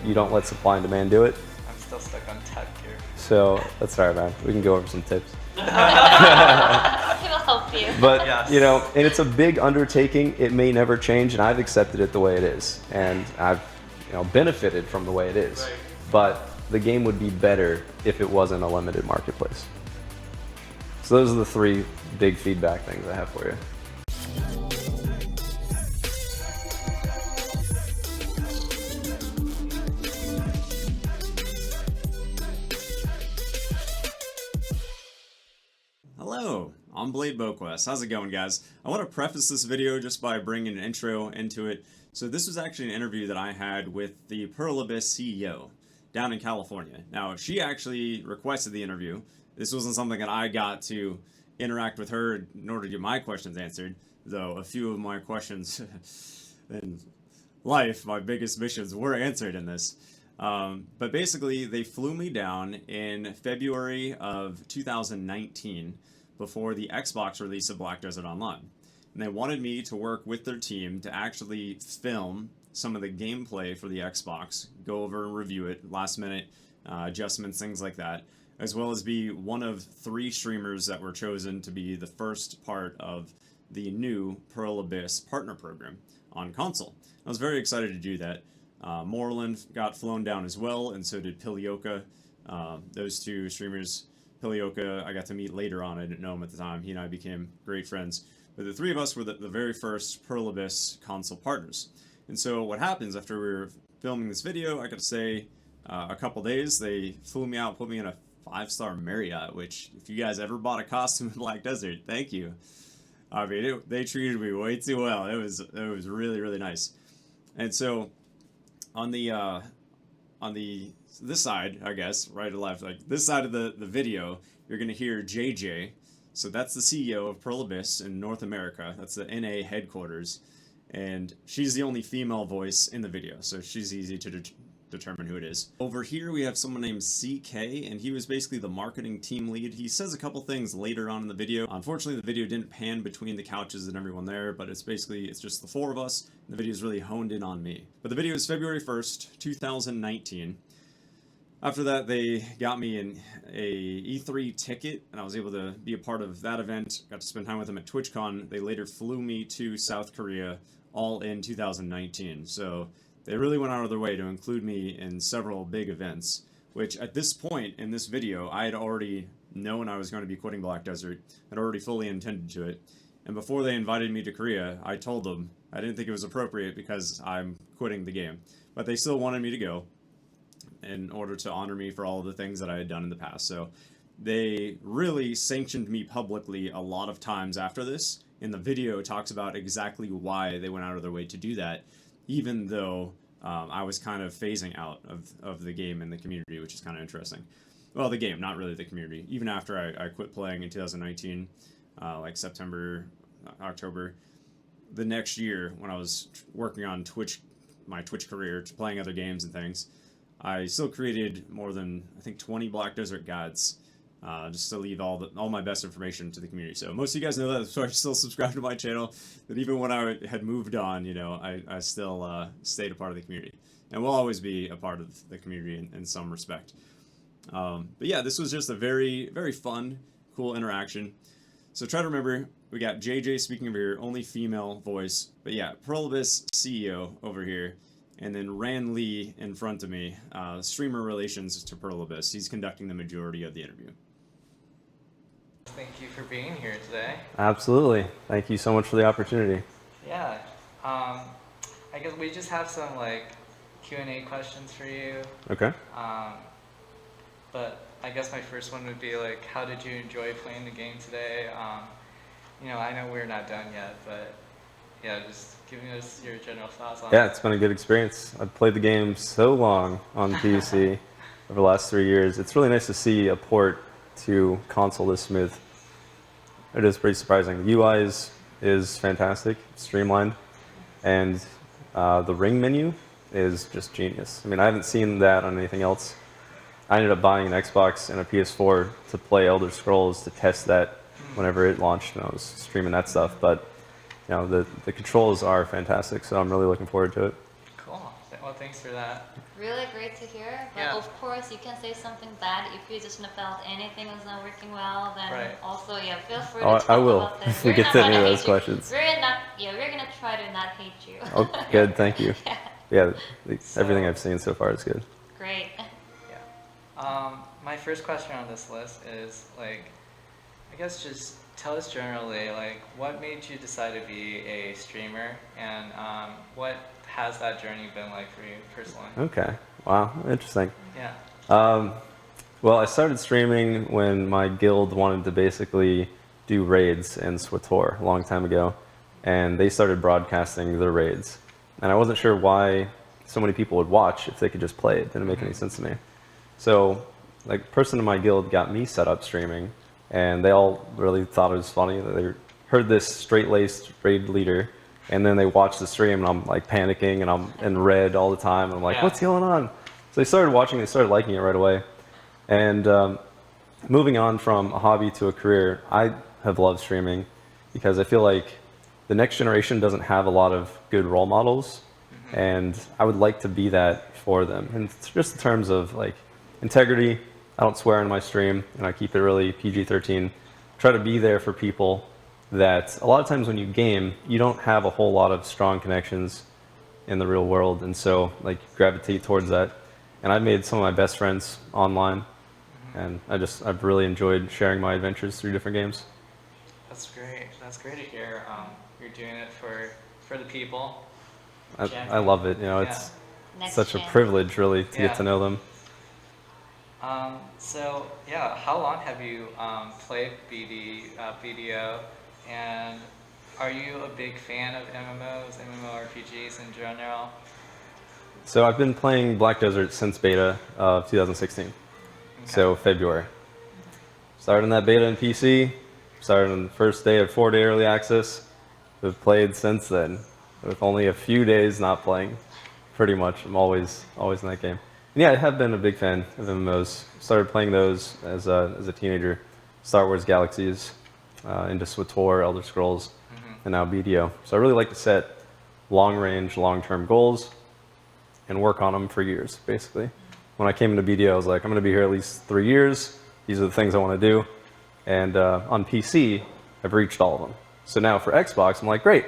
you don't let supply and demand do it. I'm still stuck on tech here. So that's all right, man. We can go over some tips. It'll help you. But Yes. you know, and it's a big undertaking. It may never change, and I've accepted it the way it is, and I've benefited from the way it is. Right. But the game would be better if it wasn't a limited marketplace. So those are the 3 big feedback things I have for you. Hello, I'm Blade Boques. How's it going, guys? I want to preface this video just by bringing an intro into it. So this was actually an interview that I had with the Pearl Abyss CEO down in California. Now, she actually requested the interview. This wasn't something that I got to interact with her in order to get my questions answered, though a few of my questions in life, my biggest missions, were answered in this. But basically, they flew me down in February of 2019 before the Xbox release of Black Desert Online. And they wanted me to work with their team to actually film some of the gameplay for the Xbox, go over and review it, last minute adjustments, things like that, as well as be one of 3 streamers that were chosen to be the first part of the new Pearl Abyss partner program on console. I was very excited to do that. Moreland got flown down as well, and so did Pilioka. Those 2 streamers, Pilioka, I got to meet later on. I didn't know him at the time. He and I became great friends. But the 3 of us were the very first Pearl Abyss console partners. And so what happens after we were filming this video, I got to say, a couple days, they flew me out, put me in a 5-star Marriott, which if you guys ever bought a costume in Black Desert, thank you. I mean, they treated me way too well. It was really, really nice. And so on this side, I guess, right or left, like this side of the video, you're going to hear JJ. So that's the CEO of Pearl Abyss in North America. That's the NA headquarters. And she's the only female voice in the video, so she's easy to determine who it is. Over here we have someone named CK, and he was basically the marketing team lead. He says a couple things later on in the video. Unfortunately, the video didn't pan between the couches and everyone there, but it's just the 4 of us, and the video is really honed in on me. But the video is February 1st, 2019. After that, they got me an E3 ticket, and I was able to be a part of that event. Got to spend time with them at TwitchCon. They later flew me to South Korea, all in 2019. So they really went out of their way to include me in several big events, which at this point in this video, I had already known I was going to be quitting Black Desert. I'd already fully intended to it. And before they invited me to Korea, I told them I didn't think it was appropriate because I'm quitting the game. But they still wanted me to go in order to honor me for all of the things that I had done in the past. So they really sanctioned me publicly a lot of times after this. And the video talks about exactly why they went out of their way to do that, even though I was kind of phasing out of the game and the community, which is kind of interesting. Well, the game, not really the community. Even after I quit playing in 2019, like September, October, the next year when I was working on my Twitch career, playing other games and things, I still created more than, I think, 20 Black Desert guides, just to leave all my best information to the community. So most of you guys know that, so I still subscribe to my channel, that even when I had moved on, I still stayed a part of the community. And will always be a part of the community in some respect. But yeah, this was just a very, very fun, cool interaction. So try to remember, we got JJ speaking over here, only female voice. But yeah, Pearl Abyss CEO over here. And then Ran Lee in front of me, streamer relations to Pearl Abyss. He's conducting the majority of the interview. Thank you for being here today. Absolutely. Thank you so much for the opportunity. Yeah. I guess we just have some Q&A questions for you. Okay. But I guess my first one would be how did you enjoy playing the game today? I know we're not done yet, but yeah, just giving us your general thoughts on it. Yeah, it's been a good experience. I've played the game so long on PC over the last 3 years. It's really nice to see a port to console this smooth. It is pretty surprising. The UI is fantastic, streamlined, and the ring menu is just genius. I mean, I haven't seen that on anything else. I ended up buying an Xbox and a PS4 to play Elder Scrolls to test that whenever it launched, and I was streaming that stuff. But the controls are fantastic, so I'm really looking forward to it. Cool. Well, thanks for that. Really great to hear. But Yeah. of course, you can say something bad if you just felt anything is not working well. Then Right. also, yeah, feel free Oh, to talk I will, about this. if we We're get not to any gonna of hate those you. questions. We're gonna try to not hate you. Oh, good, thank you. Yeah. Yeah, So- everything I've seen so far is good. Great. Yeah. My first question on this list is like, I guess just tell us generally like what made you decide to be a streamer, and what has that journey been like for you personally? Okay, wow, interesting. Yeah. Well, I started streaming when my guild wanted to basically do raids in SWTOR a long time ago, and they started broadcasting their raids. And I wasn't sure why so many people would watch if they could just play it. It didn't make any sense to me. So, like, a person in my guild got me set up streaming, and they all really thought it was funny. They heard this straight-laced raid leader, and then they watched the stream, and I'm like panicking, and I'm in red all the time. And I'm like, Yeah. what's going on? So they started watching, they started liking it right away. And moving on from a hobby to a career, I have loved streaming because I feel like the next generation doesn't have a lot of good role models, and I would like to be that for them. And it's just in terms of like integrity, I don't swear in my stream, and I keep it really PG-13. Try to be there for people that a lot of times when you game, you don't have a whole lot of strong connections in the real world, and so like gravitate towards that. And I've made some of my best friends online, and I've really enjoyed sharing my adventures through different games. That's great. That's great to hear. You're doing it for the people. I love it. You know, it's Next such a gen. privilege, really, to Yeah. get to know them. So yeah, how long have you played BDO, and are you a big fan of MMOs, MMORPGs in general? So I've been playing Black Desert since beta of 2016. So February. Started in that beta in PC. Started on the first day of 4-day early access. I've played since then, with only a few days not playing. Pretty much, I'm always in that game. And yeah, I have been a big fan of MMOs. Started playing those as a teenager. Star Wars Galaxies, into SWTOR, Elder Scrolls, and now BDO. So I really like to set long-range, long-term goals and work on them for years, basically. When I came into BDO, I was like, I'm going to be here at least 3 years. These are the things I want to do. And on PC, I've reached all of them. So now for Xbox, I'm like, great.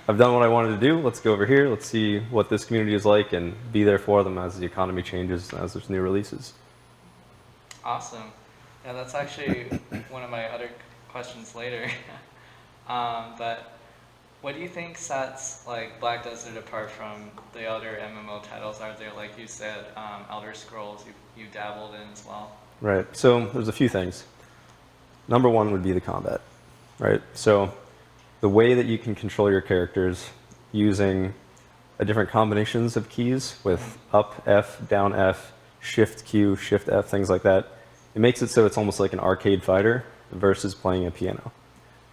I've done what I wanted to do. Let's go over here. Let's see what this community is like and be there for them as the economy changes, as there's new releases. Awesome. Yeah, that's actually one of my other questions later. But what do you think sets like Black Desert apart from the other MMO titles? Are there, like you said, Elder Scrolls you dabbled in as well? Right. So there's a few things. Number one would be the combat, right? So the way that you can control your characters using different combinations of keys with up F, down F, shift Q, shift F, things like that. It makes it so it's almost like an arcade fighter versus playing a piano.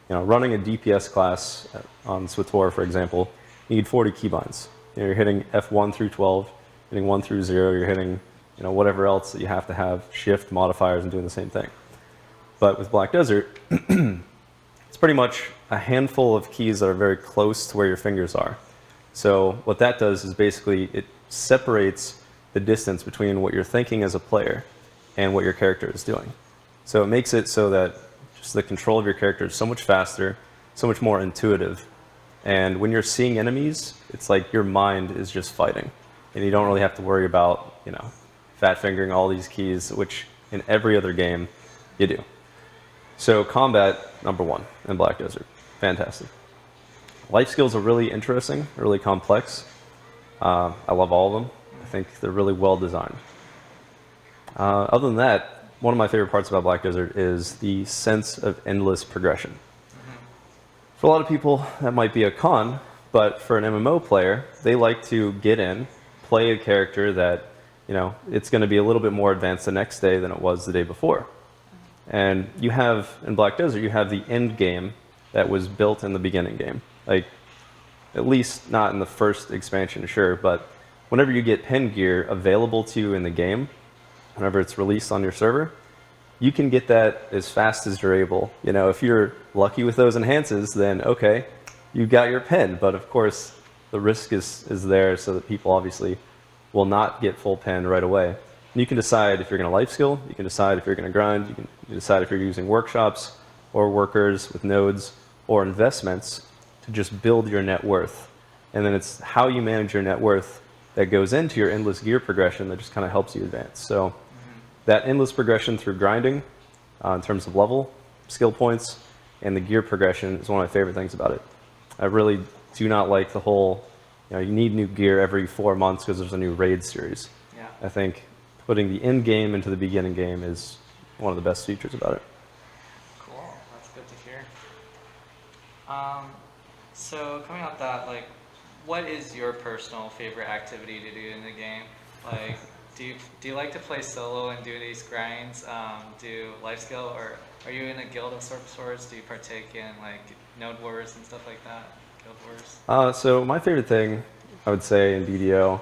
You know, running a DPS class on SWTOR, for example, you need 40 keybinds. You know, you're hitting F1 through 12, hitting 1 through 0, you're hitting whatever else that you have to have, shift, modifiers, and doing the same thing. But with Black Desert, it's pretty much a handful of keys that are very close to where your fingers are. So what that does is basically it separates the distance between what you're thinking as a player and what your character is doing. So it makes it so that just the control of your character is so much faster, so much more intuitive. And when you're seeing enemies, it's like your mind is just fighting. And you don't really have to worry about, fat fingering all these keys, which in every other game you do. So combat, number one in Black Desert. Fantastic. Life skills are really interesting, really complex. I love all of them. I think they're really well designed. Other than that, one of my favorite parts about Black Desert is the sense of endless progression. For a lot of people, that might be a con, but for an MMO player, they like to get in, play a character that, it's going to be a little bit more advanced the next day than it was the day before. And you have, in Black Desert, you have the end game that was built in the beginning game. Like, at least not in the first expansion, sure, but whenever you get pen gear available to you in the game, whenever it's released on your server, you can get that as fast as you're able. If you're lucky with those enhances, then okay, you got your pen. But of course, the risk is there so that people obviously will not get full pen right away. And you can decide if you're going to life skill, you can decide if you're going to grind, you can decide if you're using workshops or workers with nodes or investments to just build your net worth. And then it's how you manage your net worth that goes into your endless gear progression that just kind of helps you advance. So that endless progression through grinding in terms of level, skill points, and the gear progression is one of my favorite things about it. I really do not like the whole, you need new gear every 4 months because there's a new raid series. Yeah. I think putting the end game into the beginning game is one of the best features about it. Cool. That's good to hear. So coming off that, like, what is your personal favorite activity to do in the game? Like, do you like to play solo and do these grinds, do life skill, or are you in a guild of sorts? Do you partake in like node wars and stuff like that? Guild wars? So my favorite thing, I would say, in BDO,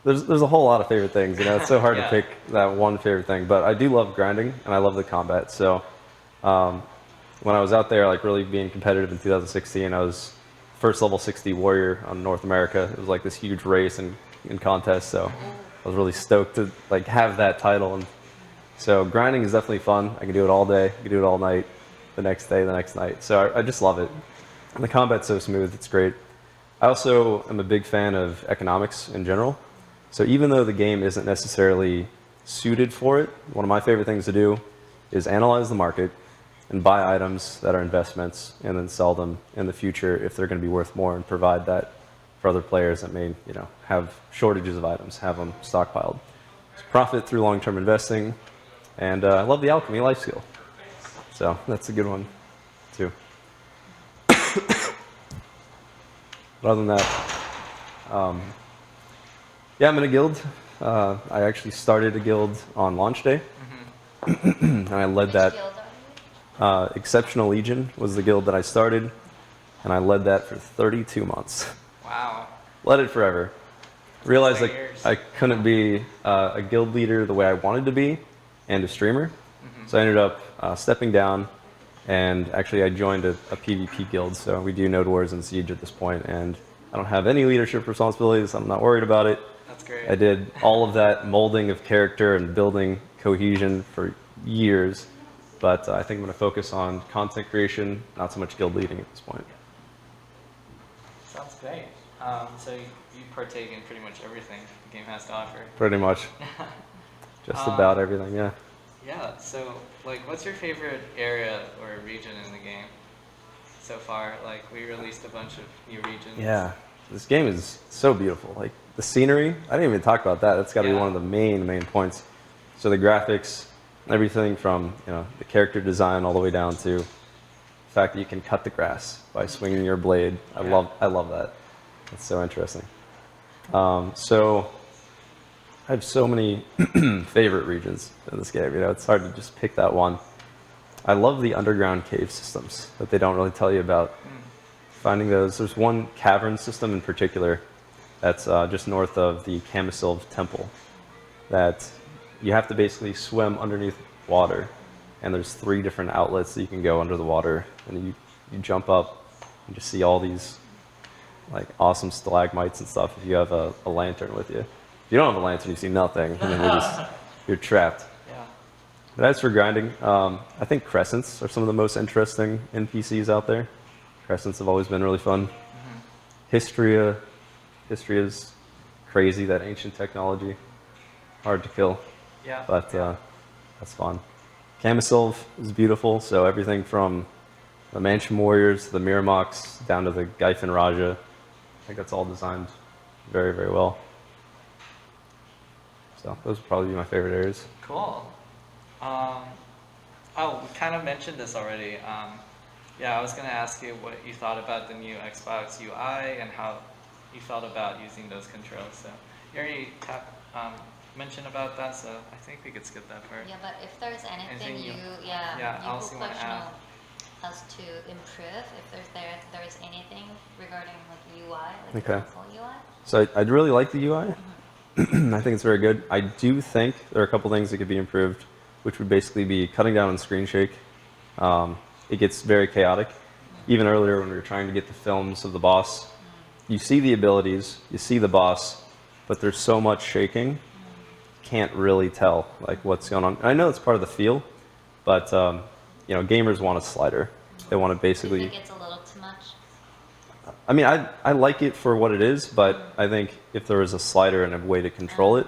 there's a whole lot of favorite things. It's so hard to pick that one favorite thing. But I do love grinding, and I love the combat. So when I was out there, like really being competitive in 2016, I was first level 60 warrior on North America. It was like this huge race and contest. So I was really stoked to like have that title. And so grinding is definitely fun. I can do it all day. I can do it all night. The next day, the next night. So I just love it. And the combat's so smooth. It's great. I also am a big fan of economics in general. So even though the game isn't necessarily suited for it, one of my favorite things to do is analyze the market and buy items that are investments and then sell them in the future if they're going to be worth more, and provide that for other players that may have shortages of items, have them stockpiled. So profit through long-term investing, and I love the alchemy life skill. So that's a good one too. But other than that, yeah, I'm in a guild. I actually started a guild on launch day, and I led that. Guild are you? Exceptional Legion was the guild that I started, and I led that for 32 months. Wow. Led it forever. Realized Like that years. I couldn't be a guild leader the way I wanted to be, and a streamer. So I ended up stepping down, and actually I joined a PvP guild. So we do node wars and siege at this point, and I don't have any leadership responsibilities. I'm not worried about it. That's great. I did all of that molding of character and building cohesion for years. But I think I'm going to focus on content creation, not so much guild leading at this point. Sounds great. So you partake in pretty much everything the game has to offer. Pretty much. Just about everything, yeah. Yeah, so like what's your favorite area or region in the game so far? Like we released a bunch of new regions. Yeah, this game is so beautiful. Like the scenery, I didn't even talk about that. That's got to be one of the main points. So the graphics, everything from the character design all the way down to the fact that you can cut the grass by swinging your blade. I love that. It's so interesting. So I have so many favorite regions in this game. It's hard to just pick that one. I love the underground cave systems that they don't really tell you about. Finding those. There's one cavern system in particular that's just north of the Kamisilv Temple that you have to basically swim underneath water, and there's 3 different outlets that you can go under the water, and you jump up and just see all these like awesome stalagmites and stuff if you have a lantern with you. If you don't have a lantern, you see nothing, and then you're trapped. Yeah. But as for grinding, I think crescents are some of the most interesting NPCs out there. Crescents have always been really fun. Histria's crazy, that ancient technology. Hard to kill. Yeah. But that's fun. Kamisilv is beautiful, so everything from the Mansion Warriors to the Miramoks down to the Gyfin Raja, I think that's all designed very, very well. So those would probably be my favorite areas. Cool. We kind of mentioned this already. Yeah, I was going to ask you what you thought about the new Xbox UI and how you felt about using those controls. So you already mentioned about that, so I think we could skip that part. Yeah, but if there's anything Anything you also would wanna question add? us to improve, if there's anything regarding like UI, like Okay. the console UI. So I really like the UI. I think it's very good. I do think there are a couple things that could be improved, which would basically be cutting down on screen shake. It gets very chaotic. Even earlier when we were trying to get the films of the boss, you see the abilities, you see the boss, but there's so much shaking, can't really tell like what's going on. I know it's part of the feel, but you know, gamers want a slider. They want to Do you basically. think it's a little too much? I mean, I like it for what it is, but I think if there was a slider and a way to control it,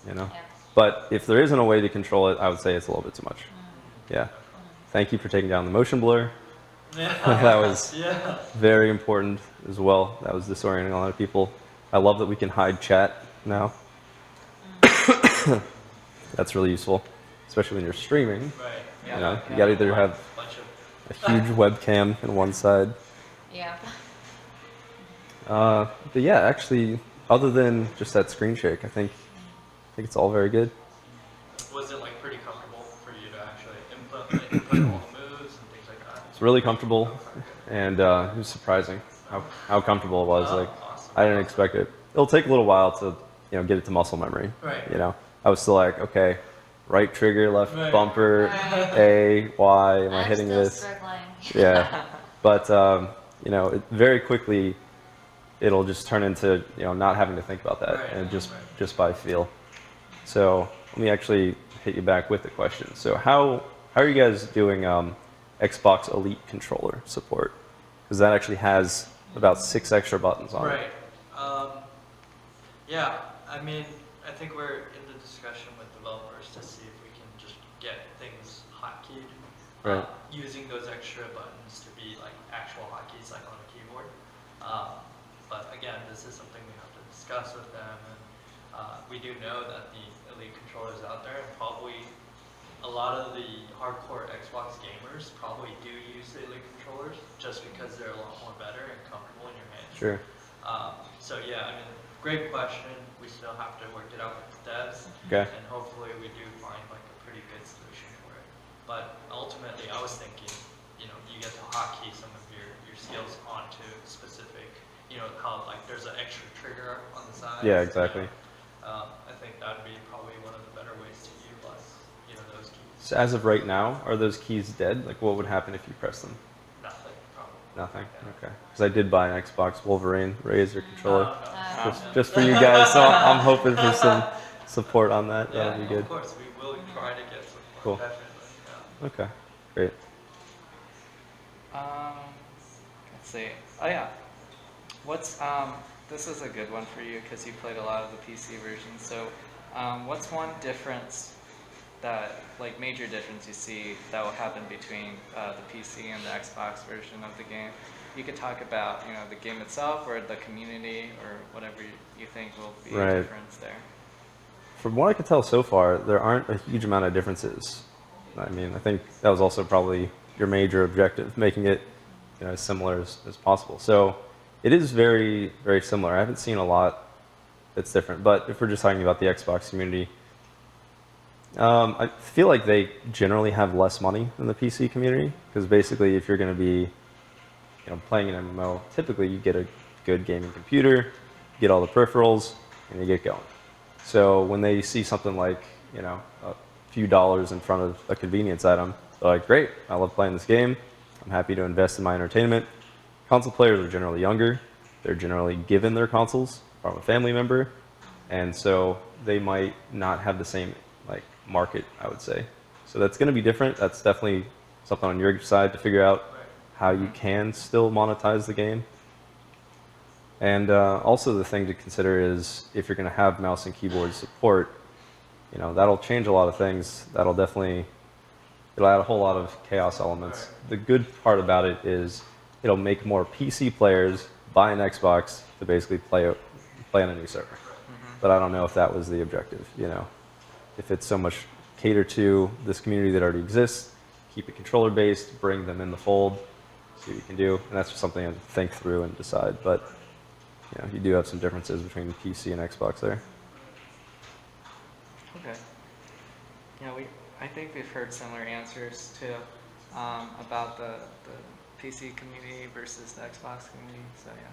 you know. Yeah. But if there isn't a way to control it, I would say it's a little bit too much. Yeah. Thank you for taking down the motion blur. That was Yeah. very important as well. That was disorienting a lot of people. I love that we can hide chat now. That's really useful, especially when you're streaming. Right. You know, you gotta either have Bunch of a huge webcam in one side. Yeah. But yeah, actually, other than just that screen shake, I think it's all very good. Was it like pretty comfortable for you to actually input all the moves and things like that? It's really comfortable, and it was surprising how comfortable it was. Like, Awesome. I didn't expect it. It'll take a little while to, you know, get it to muscle memory. Right. You know, I was still like, okay, right trigger, left Right. bumper, A, Y, am I I'm hitting still this? struggling. Yeah, but you know, very quickly, it'll just turn into, you know, not having to think about that, Right, and just right. by feel. So let me actually hit you back with the question. So how are you guys doing Xbox Elite controller support? Because that actually has about 6 extra buttons on it. Right. Yeah, I mean, I think we're in the discussion with developers to see if we can just get things hotkeyed. Right. Using those extra buttons to be like actual hotkeys like on a keyboard. But again, this is something we have to discuss with them. And we do know that the Elite controllers out there, and probably a lot of the hardcore Xbox gamers probably do use the Elite controllers just because they're a lot more better and comfortable in your hands. Sure. So yeah, I mean, great question. We still have to work it out with the devs. Okay. And hopefully we do find like a pretty good solution for it. But ultimately, I was thinking, you know, you get to hotkey some of your skills onto specific, you know, how like there's an extra trigger on the side. Yeah, exactly. I think that would be probably one of the better ways to utilize, you know, those keys. So as of right now, are those keys dead? Like, what would happen if you press them? Nothing, probably. Nothing. Yeah. Okay. Because I did buy an Xbox Wolverine Razer controller. No. Just for you guys, so I'm hoping for some support on that. Yeah, That'll be good. of course, we will try to get some. Cool. Definitely, yeah. Okay, great. Let's see. Oh yeah. What's this is a good one for you because you played a lot of the PC version. So, what's one difference that, like, major difference you see that will happen between the PC and the Xbox version of the game? You could talk about, you know, the game itself or the community or whatever you think will be Right. a difference there. From what I can tell so far, there aren't a huge amount of differences. I mean, I think that was also probably your major objective, making it, you know, as similar as possible. So it is very, very similar. I haven't seen a lot that's different. But if we're just talking about the Xbox community, I feel like they generally have less money than the PC community, because basically if you're going to be, you know, playing an MMO, typically you get a good gaming computer, you get all the peripherals, and you get going. So when they see something like, you know, a few dollars in front of a convenience item, they're like, great, I love playing this game, I'm happy to invest in my entertainment. Console players are generally younger, they're generally given their consoles from a family member, and so they might not have the same like market, I would say. So that's going to be different. That's definitely something on your side to figure out how you can still monetize the game. And also the thing to consider is if you're going to have mouse and keyboard support, you know, that'll change a lot of things. That'll definitely, it'll add a whole lot of chaos elements. The good part about it is it'll make more PC players buy an Xbox to basically play on a new server. But I don't know if that was the objective, you know. If it's so much cater to this community that already exists, keep it controller based, bring them in the fold, see what you can do. And that's just something to think through and decide. But you know, you do have some differences between PC and Xbox there. Okay. Yeah, I think we've heard similar answers too about the PC community versus the Xbox community. So yeah,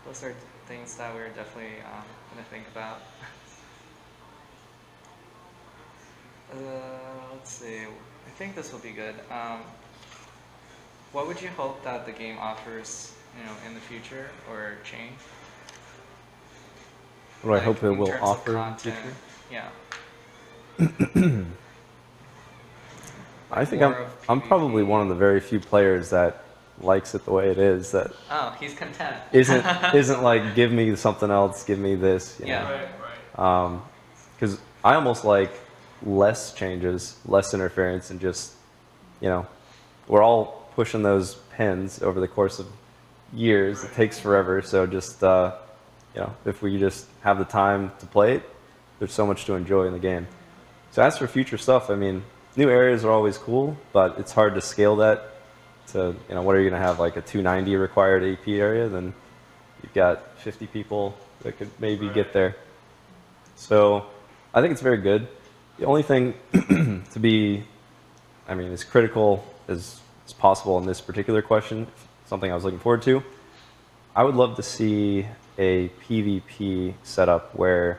those are things that we're definitely going to think about. Let's see. I think this will be good. What would you hope that the game offers in the future or change? What do I Like, hope it in will terms of offer in the content, future? Yeah. I think more of I'm probably PvP. one of the very few players that likes it the way it is. That Oh, he's content. isn't like give me something else, give me this. You Yeah. know? Right. Because I almost like less changes, less interference, and just, we're all pushing those pins over the course of years. It takes forever, so just, if we just have the time to play it, there's so much to enjoy in the game. So as for future stuff, I mean, new areas are always cool, but it's hard to scale that to, what are you going to have, like a 290 required AP area? Then you've got 50 people that could maybe get there. So I think it's very good. The only thing to be, as critical as possible in this particular question, something I was looking forward to, I would love to see a PvP setup where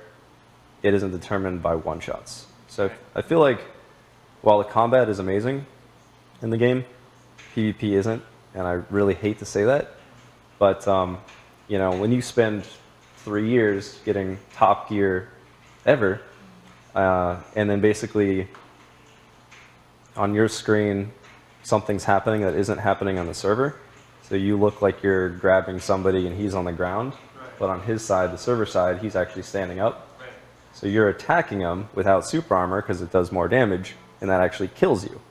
it isn't determined by one-shots. So I feel like while the combat is amazing in the game, PvP isn't, and I really hate to say that. But, when you spend 3 years getting top gear ever, and then basically on your screen something's happening that isn't happening on the server, so you look like you're grabbing somebody and he's on the ground, but on his side, the server side, he's actually standing up. So you're attacking him without super armor because it does more damage, and that actually kills you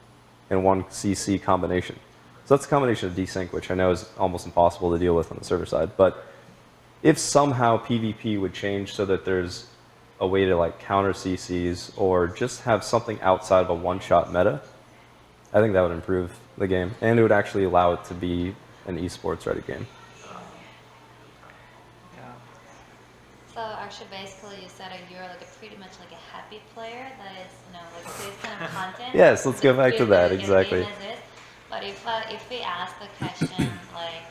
in one CC combination. So that's a combination of desync, which I know is almost impossible to deal with on the server side. But if somehow PvP would change so that there's a way to like counter CCs or just have something outside of a one-shot meta, I think that would improve the game, and it would actually allow it to be an esports ready game. Yeah. So actually, basically, you said that you're like a pretty much like a happy player that is, like this kind of content. Yes, let's go back to that, Good exactly. game as is. But if we ask the question like,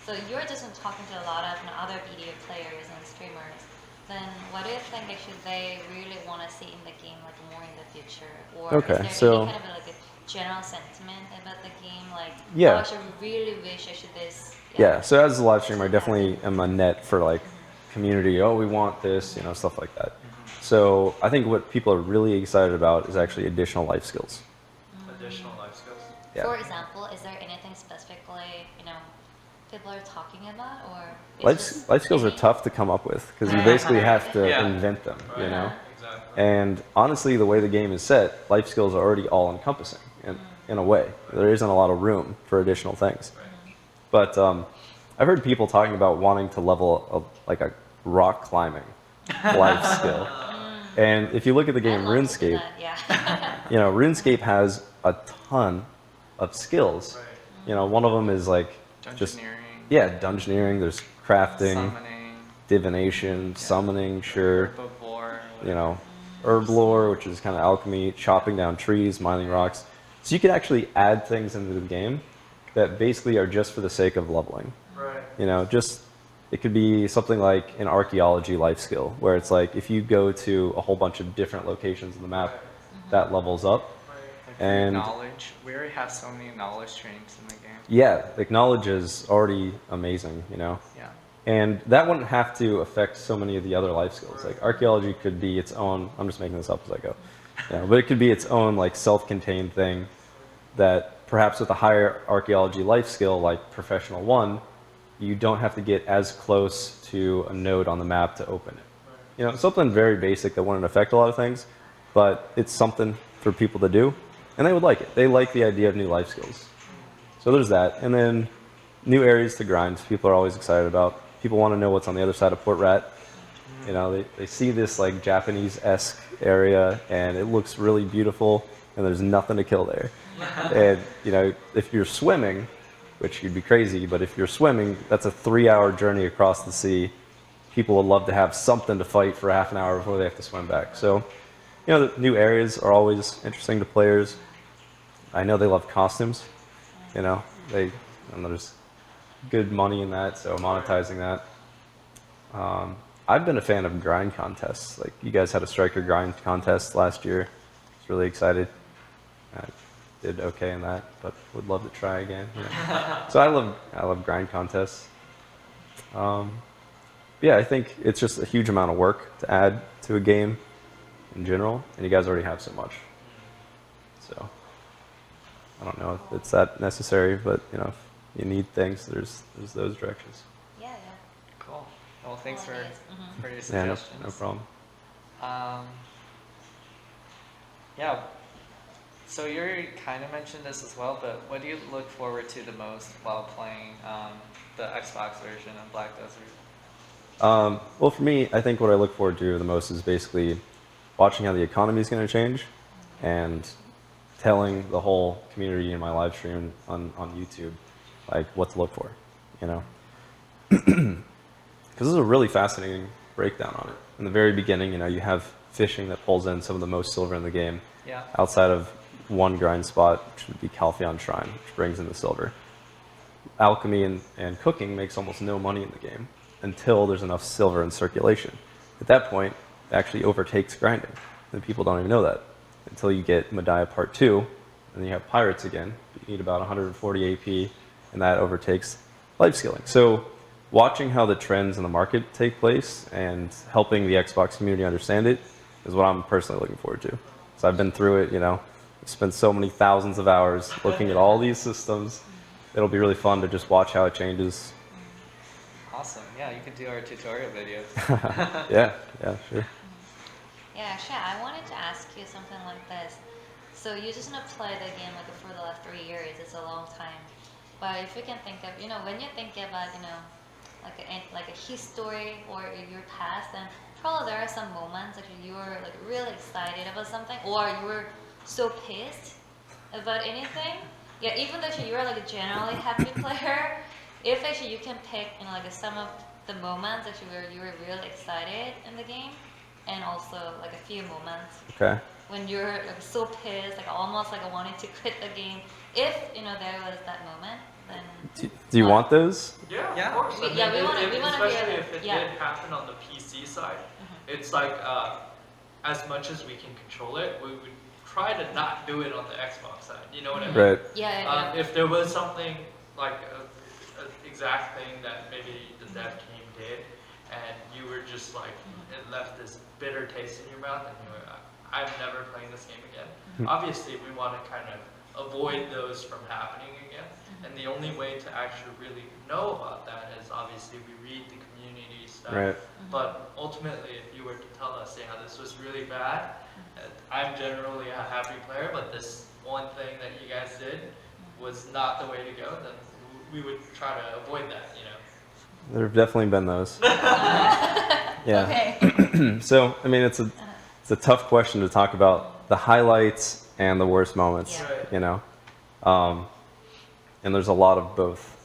so you're just talking to a lot of other video players and streamers, then what do you think actually they really want to see in the game like more in the future? Or Okay, is there so- any kind of like a general sentiment about the game? Like, Yeah. oh, I should really wish I should this. Yeah, so as a live streamer, I definitely am a net for like community, we want this, stuff like that. So I think what people are really excited about is actually additional life skills. Additional life skills. Yeah. For example, is there anything specifically, people are talking about, or it's just Life skills are any- to come up with because you basically have to Yeah. invent them, Exactly. And honestly, the way the game is set, life skills are already all encompassing in a way. There isn't a lot of room for additional things. But I've heard people talking about wanting to level like a rock climbing life skill. And if you look at the game I'd love to do RuneScape, that, yeah. RuneScape has a ton of skills. One of them is like just dungeoneering. There's crafting, Summoning. divination, summoning, sure. Herbivore. Herb lore, which is kind of alchemy, chopping down trees, mining rocks. So you can actually add things into the game that basically are just for the sake of leveling. Right. It could be something like an archaeology life skill, where it's like if you go to a whole bunch of different locations in the map, that levels up. And Knowledge. We already have so many knowledge streams in the game. yeah, like knowledge is already amazing, Yeah. And that wouldn't have to affect so many of the other life skills. Like archaeology could be its own, I'm just making this up as I go. But it could be its own like self-contained thing that perhaps with a higher archaeology life skill like professional 1, you don't have to get as close to a node on the map to open it. Something very basic that wouldn't affect a lot of things, but it's something for people to do, and they would like it. They like the idea of new life skills. So there's that. And then new areas to grind, people are always excited about. People want to know what's on the other side of Port Rat. They see this like Japanese-esque area, and it looks really beautiful, and there's nothing to kill there. And, if you're swimming, which you'd be crazy, but if you're swimming, that's a 3-hour journey across the sea. People would love to have something to fight for half an hour before they have to swim back. So, the new areas are always interesting to players. I know they love costumes. There's good money in that, so monetizing that. I've been a fan of grind contests. Like you guys had a striker grind contest last year. I was really excited. I did okay in that, but would love to try again. So I love grind contests. Yeah, I think it's just a huge amount of work to add to a game in general, and you guys already have so much. So I don't know if it's that necessary, but you know, if you need things, there's those directions. Yeah, yeah. Cool. Well, thanks for, Ideas. Mhm. for your Yeah, no, suggestions. no problem. Yeah. So you kind of mentioned this as well, but what do you look forward to the most while playing the Xbox version of Black Desert? Well, for me, I think what I look forward to the most is basically watching how the economy is going to change and telling the whole community in my live stream on YouTube like what to look for, you know? Because this is a really fascinating breakdown on it. In the very beginning, you know, you have fishing that pulls in some of the most silver in the game Yeah. outside of one grind spot, which would be Calpheon Shrine, which brings in the silver. Alchemy and cooking makes almost no money in the game until there's enough silver in circulation. At that point, it actually overtakes grinding, and people don't even know that until you get Medaya Part 2, and then you have Pirates again. You need about 140 AP, and that overtakes life skilling. So watching how the trends in the market take place and helping the Xbox community understand it is what I'm personally looking forward to. So I've been through it, you know, I've spent so many thousands of hours looking at all these systems. It'll be really fun to just watch how it changes. Awesome. Yeah, you can do our tutorial videos. Yeah, sure. Yeah, actually, I wanted to ask you something like this. So you just gonna play the game like for the last 3 years. It's a long time. But if you can think of, you know, when you think about, you know, like a history or your past, then probably there are some moments actually you were like really excited about something, or you were so pissed about anything. Yeah, even though actually you are like a generally happy player, if actually you can pick, you know, like some of the moments actually where you were really excited in the game, and also like a few moments Okay. when you're like so pissed, like almost like wanting to quit the game. If you know there was that moment, then Do you want those? Yeah, Yeah. of course. We- yeah, we wanna- we wanna hear especially that. if it Yeah. did happen on the PC side. It's like as much as we can control it, we would try to not do it on the Xbox side. You know what I mean? Right. yeah. If there was something like a exact thing that maybe the dev team did, and you were just like it left this bitter taste in your mouth, and you were, I'm never playing this game again. Obviously, we want to kind of avoid those from happening again. And the only way to actually really know about that is obviously we read the community stuff. Right. But ultimately, if you were to tell us, yeah, this was really bad, I'm generally a happy player, but this one thing that you guys did was not the way to go, then we would try to avoid that, you know. There have definitely been those. Yeah. Okay. So, I mean, it's a tough question to talk about the highlights and the worst moments, Yeah. Right. you know. And there's a lot of both.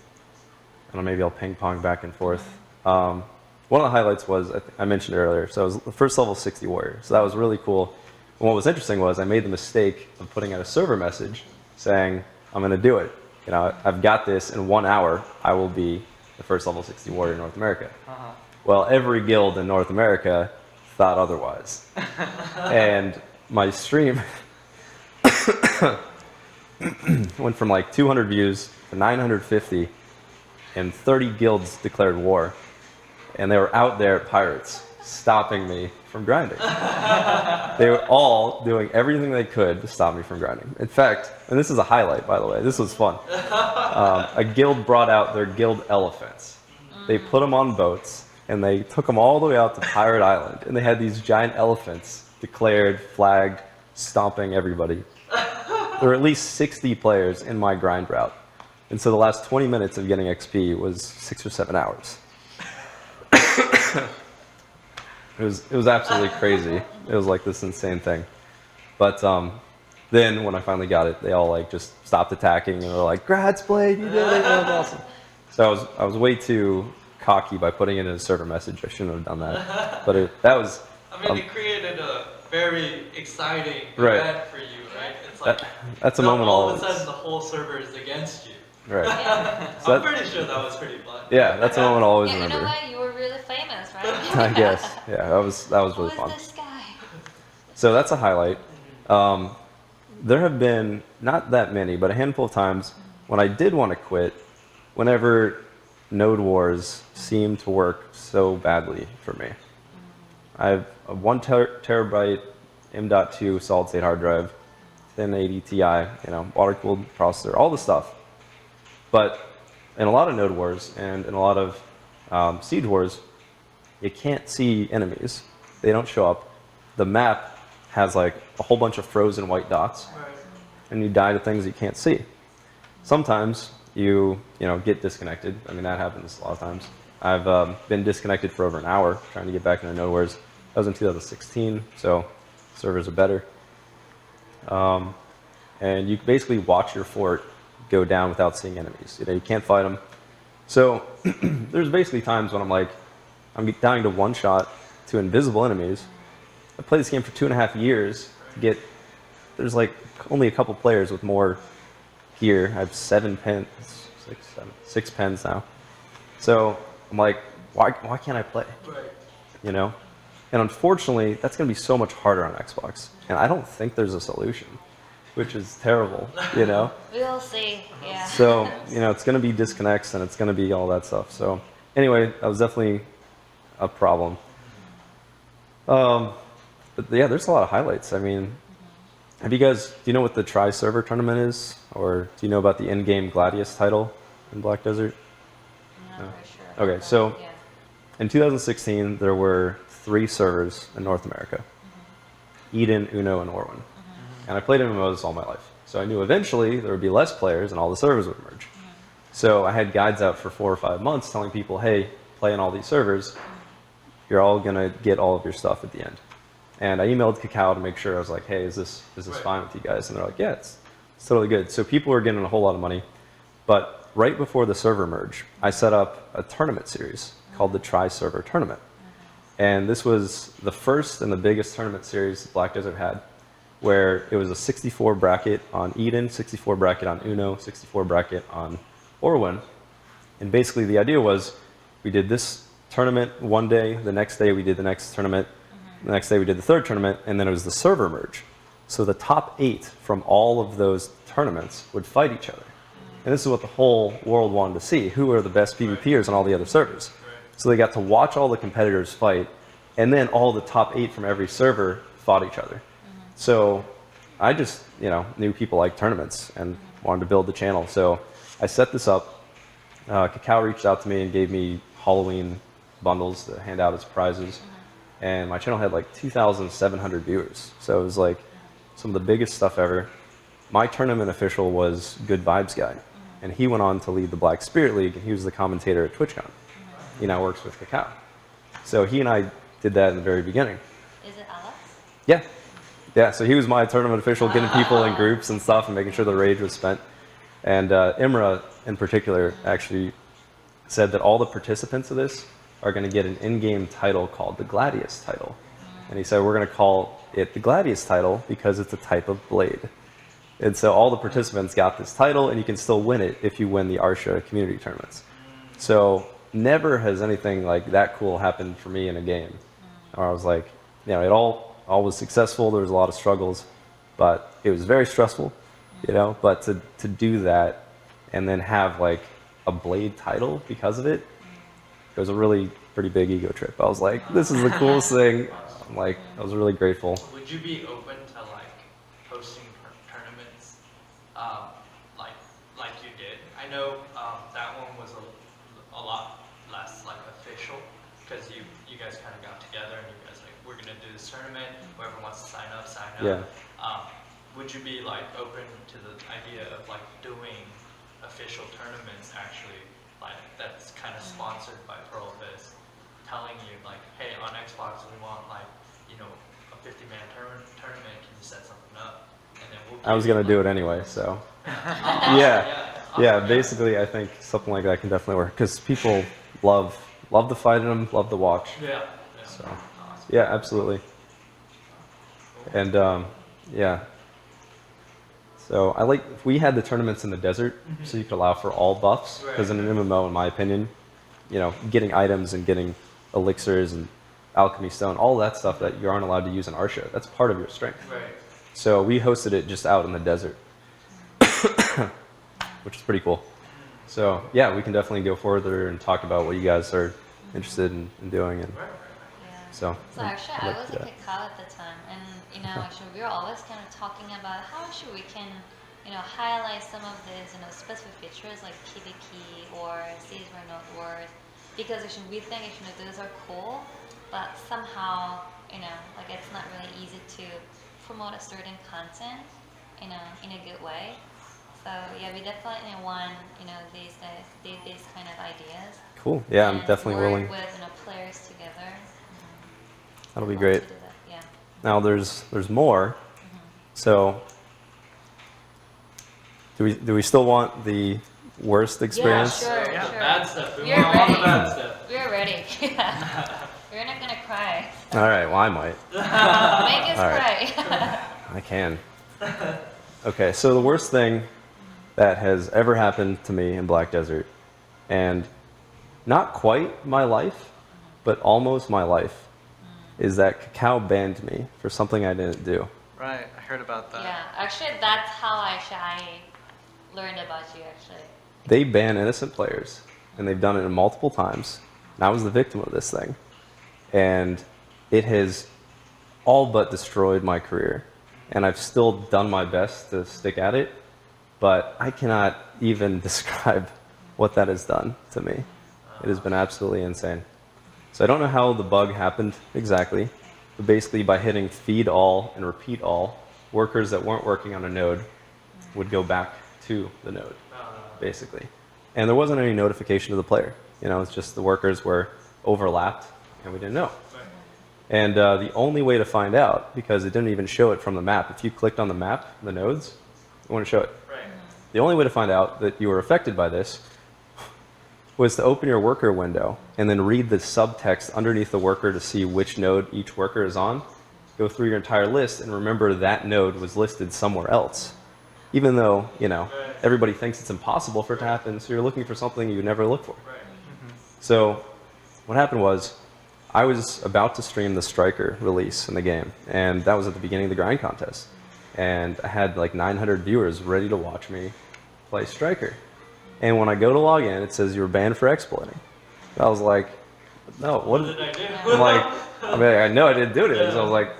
I don't know, maybe I'll ping pong back and forth. One of the highlights was, I mentioned earlier, so I was the first level 60 warrior. So that was really cool. And what was interesting was I made the mistake of putting out a server message saying, I'm going to do it. You know, I've got this. In 1 hour, I will be the first level 60 warrior in North America. Well, every guild in North America thought otherwise. And my stream went from like 200 views to 950, and 30 guilds declared war. And they were out there at Pirates, stopping me from grinding. They were all doing everything they could to stop me from grinding. In fact, and this is a highlight, by the way, this was fun. A guild brought out their guild elephants. They put them on boats, and they took them all the way out to Pirate Island. And they had these giant elephants declared, flagged, stomping everybody. There were at least 60 players in my grind route. And so the last 20 minutes of getting XP was 6 or 7 hours. It was absolutely crazy. It was like this insane thing. But then when I finally got it, they all like just stopped attacking and were like, "Grats, Blade, you did it! That was awesome." So I was way too cocky by putting it in a server message. I shouldn't have done that. But that was. I mean, it created a very exciting Right. event for you, right? It's like That's a now moment all of a always. sudden the whole server is against you. Right. Yeah. So I'm pretty sure that was pretty fun. yeah, that's a moment I'll always Yeah, you know remember. what? You were really famous, right? I guess. Yeah, that was Who really is fun. this guy? So that's a highlight. There have been not that many, but a handful of times when I did want to quit. Whenever node wars seem to work so badly for me. I have a 1 terabyte M.2 solid state hard drive, 1080 Ti, water cooled processor, all the stuff. But in a lot of node wars and in a lot of siege wars, you can't see enemies. They don't show up. The map has like a whole bunch of frozen white dots, and you die to things you can't see. Sometimes you get disconnected. I mean, that happens a lot of times. I've been disconnected for over an hour trying to get back into node wars. That was in 2016, so servers are better. And you basically watch your fort go down without seeing enemies. You can't fight them. So there's basically times when I'm dying to one shot to invisible enemies. I played this game for 2.5 years to get. There's like only a couple players with more gear. I have 7 pens, 6 pens now. So I'm like, why can't I play? Right. And unfortunately, that's going to be so much harder on Xbox. And I don't think there's a solution, which is terrible, We'll see. Yeah. So, it's going to be disconnects and it's going to be all that stuff. So anyway, that was definitely a problem. But yeah, there's a lot of highlights. I mean, do you know what the Tri-Server tournament is? Or do you know about the in-game Gladius title in Black Desert? I'm not very sure. Okay, so Yeah. in 2016, there were 3 servers in North America. Eden, Uno, and Orwin. And I played MMOs all my life. So I knew eventually there would be less players and all the servers would merge. So I had guides out for 4 or 5 months telling people, hey, play in all these servers. You're all going to get all of your stuff at the end. And I emailed Kakao to make sure. I was like, hey, is this fine with you guys? And they're like, yeah, it's totally good. So people were getting a whole lot of money. But right before the server merge, I set up a tournament series called the Tri-Server Tournament. And this was the first and the biggest tournament series Black Desert had, where it was a 64 bracket on Eden, 64 bracket on Uno, 64 bracket on Orwin. And basically the idea was we did this tournament one day, the next day we did the next tournament, the next day we did the third tournament, and then it was the server merge. So the top 8 from all of those tournaments would fight each other. And this is what the whole world wanted to see. Who are the best PvPers on all the other servers? So they got to watch all the competitors fight, and then all the top 8 from every server fought each other. So I just, knew people liked tournaments and wanted to build the channel. So I set this up. Kakao reached out to me and gave me Halloween bundles to hand out as prizes. And my channel had like 2,700 viewers. So it was like some of the biggest stuff ever. My tournament official was Good Vibes Guy. And he went on to lead the Black Spirit League, and he was the commentator at TwitchCon. He now works with Kakao. So he and I did that in the very beginning. Is it Alex? Yeah. Yeah, so he was my tournament official, getting people in groups and stuff and making sure the rage was spent. And Imra, in particular, actually said that all the participants of this are going to get an in-game title called the Gladius title. And he said, we're going to call it the Gladius title because it's a type of blade. And so all the participants got this title, and you can still win it if you win the Arsha community tournaments. So never has anything like that cool happened for me in a game. Or I was like, it all was successful. There was a lot of struggles, but it was very stressful, but to do that and then have like a Blade title because of it, it was a really pretty big ego trip. I was like, this is the coolest thing. I'm like, I was really grateful. Would you be open to hosting tournaments, like you did? I know that one was a lot less official because you guys kind of got together and you guys we're gonna do this tournament. Whoever wants to sign up, sign up. Yeah. Would you be open to the idea of doing official tournaments actually that's kind of sponsored by Preface, telling you hey, on Xbox we want a 50-man tournament. Can you set something up? And then we'll I was gonna do it anyway, so yeah. Basically, I think something like that can definitely work because people love the fight in them, love the watch. Yeah. So yeah, absolutely. And yeah. So we had the tournaments in the desert, so you could allow for all buffs. Because in an MMO, in my opinion, getting items and getting elixirs and alchemy stone, all that stuff that you aren't allowed to use in Arsha, that's part of your strength. Right. So we hosted it just out in the desert, which is pretty cool. So yeah, we can definitely go further and talk about what you guys are interested in doing. And Yeah. so, So actually, I'd I like was to a do that. Kakao at the time, and actually, we were always kind of talking about how should we can, highlight some of these, specific features like PvP or cities where not words, because actually we think those are cool, but somehow, like it's not really easy to promote a certain content, in a good way. So yeah, we definitely want, these days, these kind of ideas. Cool. Yeah, I'm And definitely work willing. with players together. That'll be I'd love great. to do that, yeah. Now there's more. So do we still want the worst experience? Yeah, sure, Yeah, sure. bad stuff. We We're want all the ready. bad stuff. We're ready. Yeah. We're not gonna cry. All right. Well, I might. Make us All right. cry. I can. Okay. So the worst thing that has ever happened to me in Black Desert, and not quite my life, but almost my life, is that Kakao banned me for something I didn't do. Right, I heard about that. Yeah, actually, that's how I learned about you. Actually. They ban innocent players, and they've done it multiple times. And I was the victim of this thing. And it has all but destroyed my career. And I've still done my best to stick at it, but I cannot even describe what that has done to me. It has been absolutely insane. So I don't know how the bug happened exactly, but basically by hitting feed all and repeat all, workers that weren't working on a node would go back to the node, basically. And there wasn't any notification to the player. It's just the workers were overlapped and we didn't know. And the only way to find out, because it didn't even show it from the map, if you clicked on the map, the nodes, it wouldn't show it. The only way to find out that you were affected by this was to open your worker window and then read the subtext underneath the worker to see which node each worker is on. Go through your entire list and remember that node was listed somewhere else. Even though, everybody thinks it's impossible for it to happen, so you're looking for something you never look for. So what happened was, I was about to stream the Striker release in the game, and that was at the beginning of the grind contest. And I had like 900 viewers ready to watch me play Striker. And when I go to log in, it says you were banned for exploiting. I was like, no, what did I do? I'm like, I know I didn't do it. So I was like,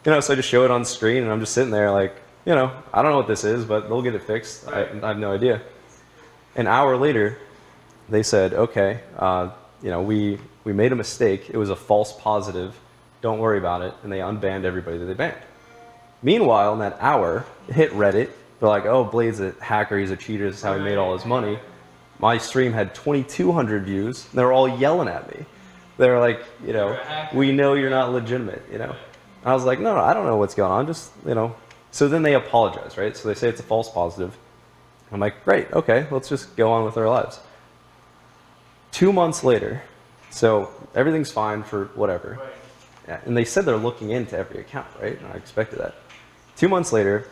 so I just show it on screen, and I'm just sitting there like, I don't know what this is, but they'll get it fixed. I have no idea. An hour later, they said, okay, we made a mistake. It was a false positive. Don't worry about it. And they unbanned everybody that they banned. Meanwhile, in that hour, it hit Reddit. They're like, oh, Blade's a hacker. He's a cheater. This is how he made all his money. My stream had 2,200 views. And they were all yelling at me. They were like, we know you're not legitimate, And I was like, no, I don't know what's going on. Just, So then they apologize, right? So they say it's a false positive. I'm like, great, okay, let's just go on with our lives. 2 months later, so everything's fine for whatever. Yeah, and they said they're looking into every account, right? And I expected that. 2 months later,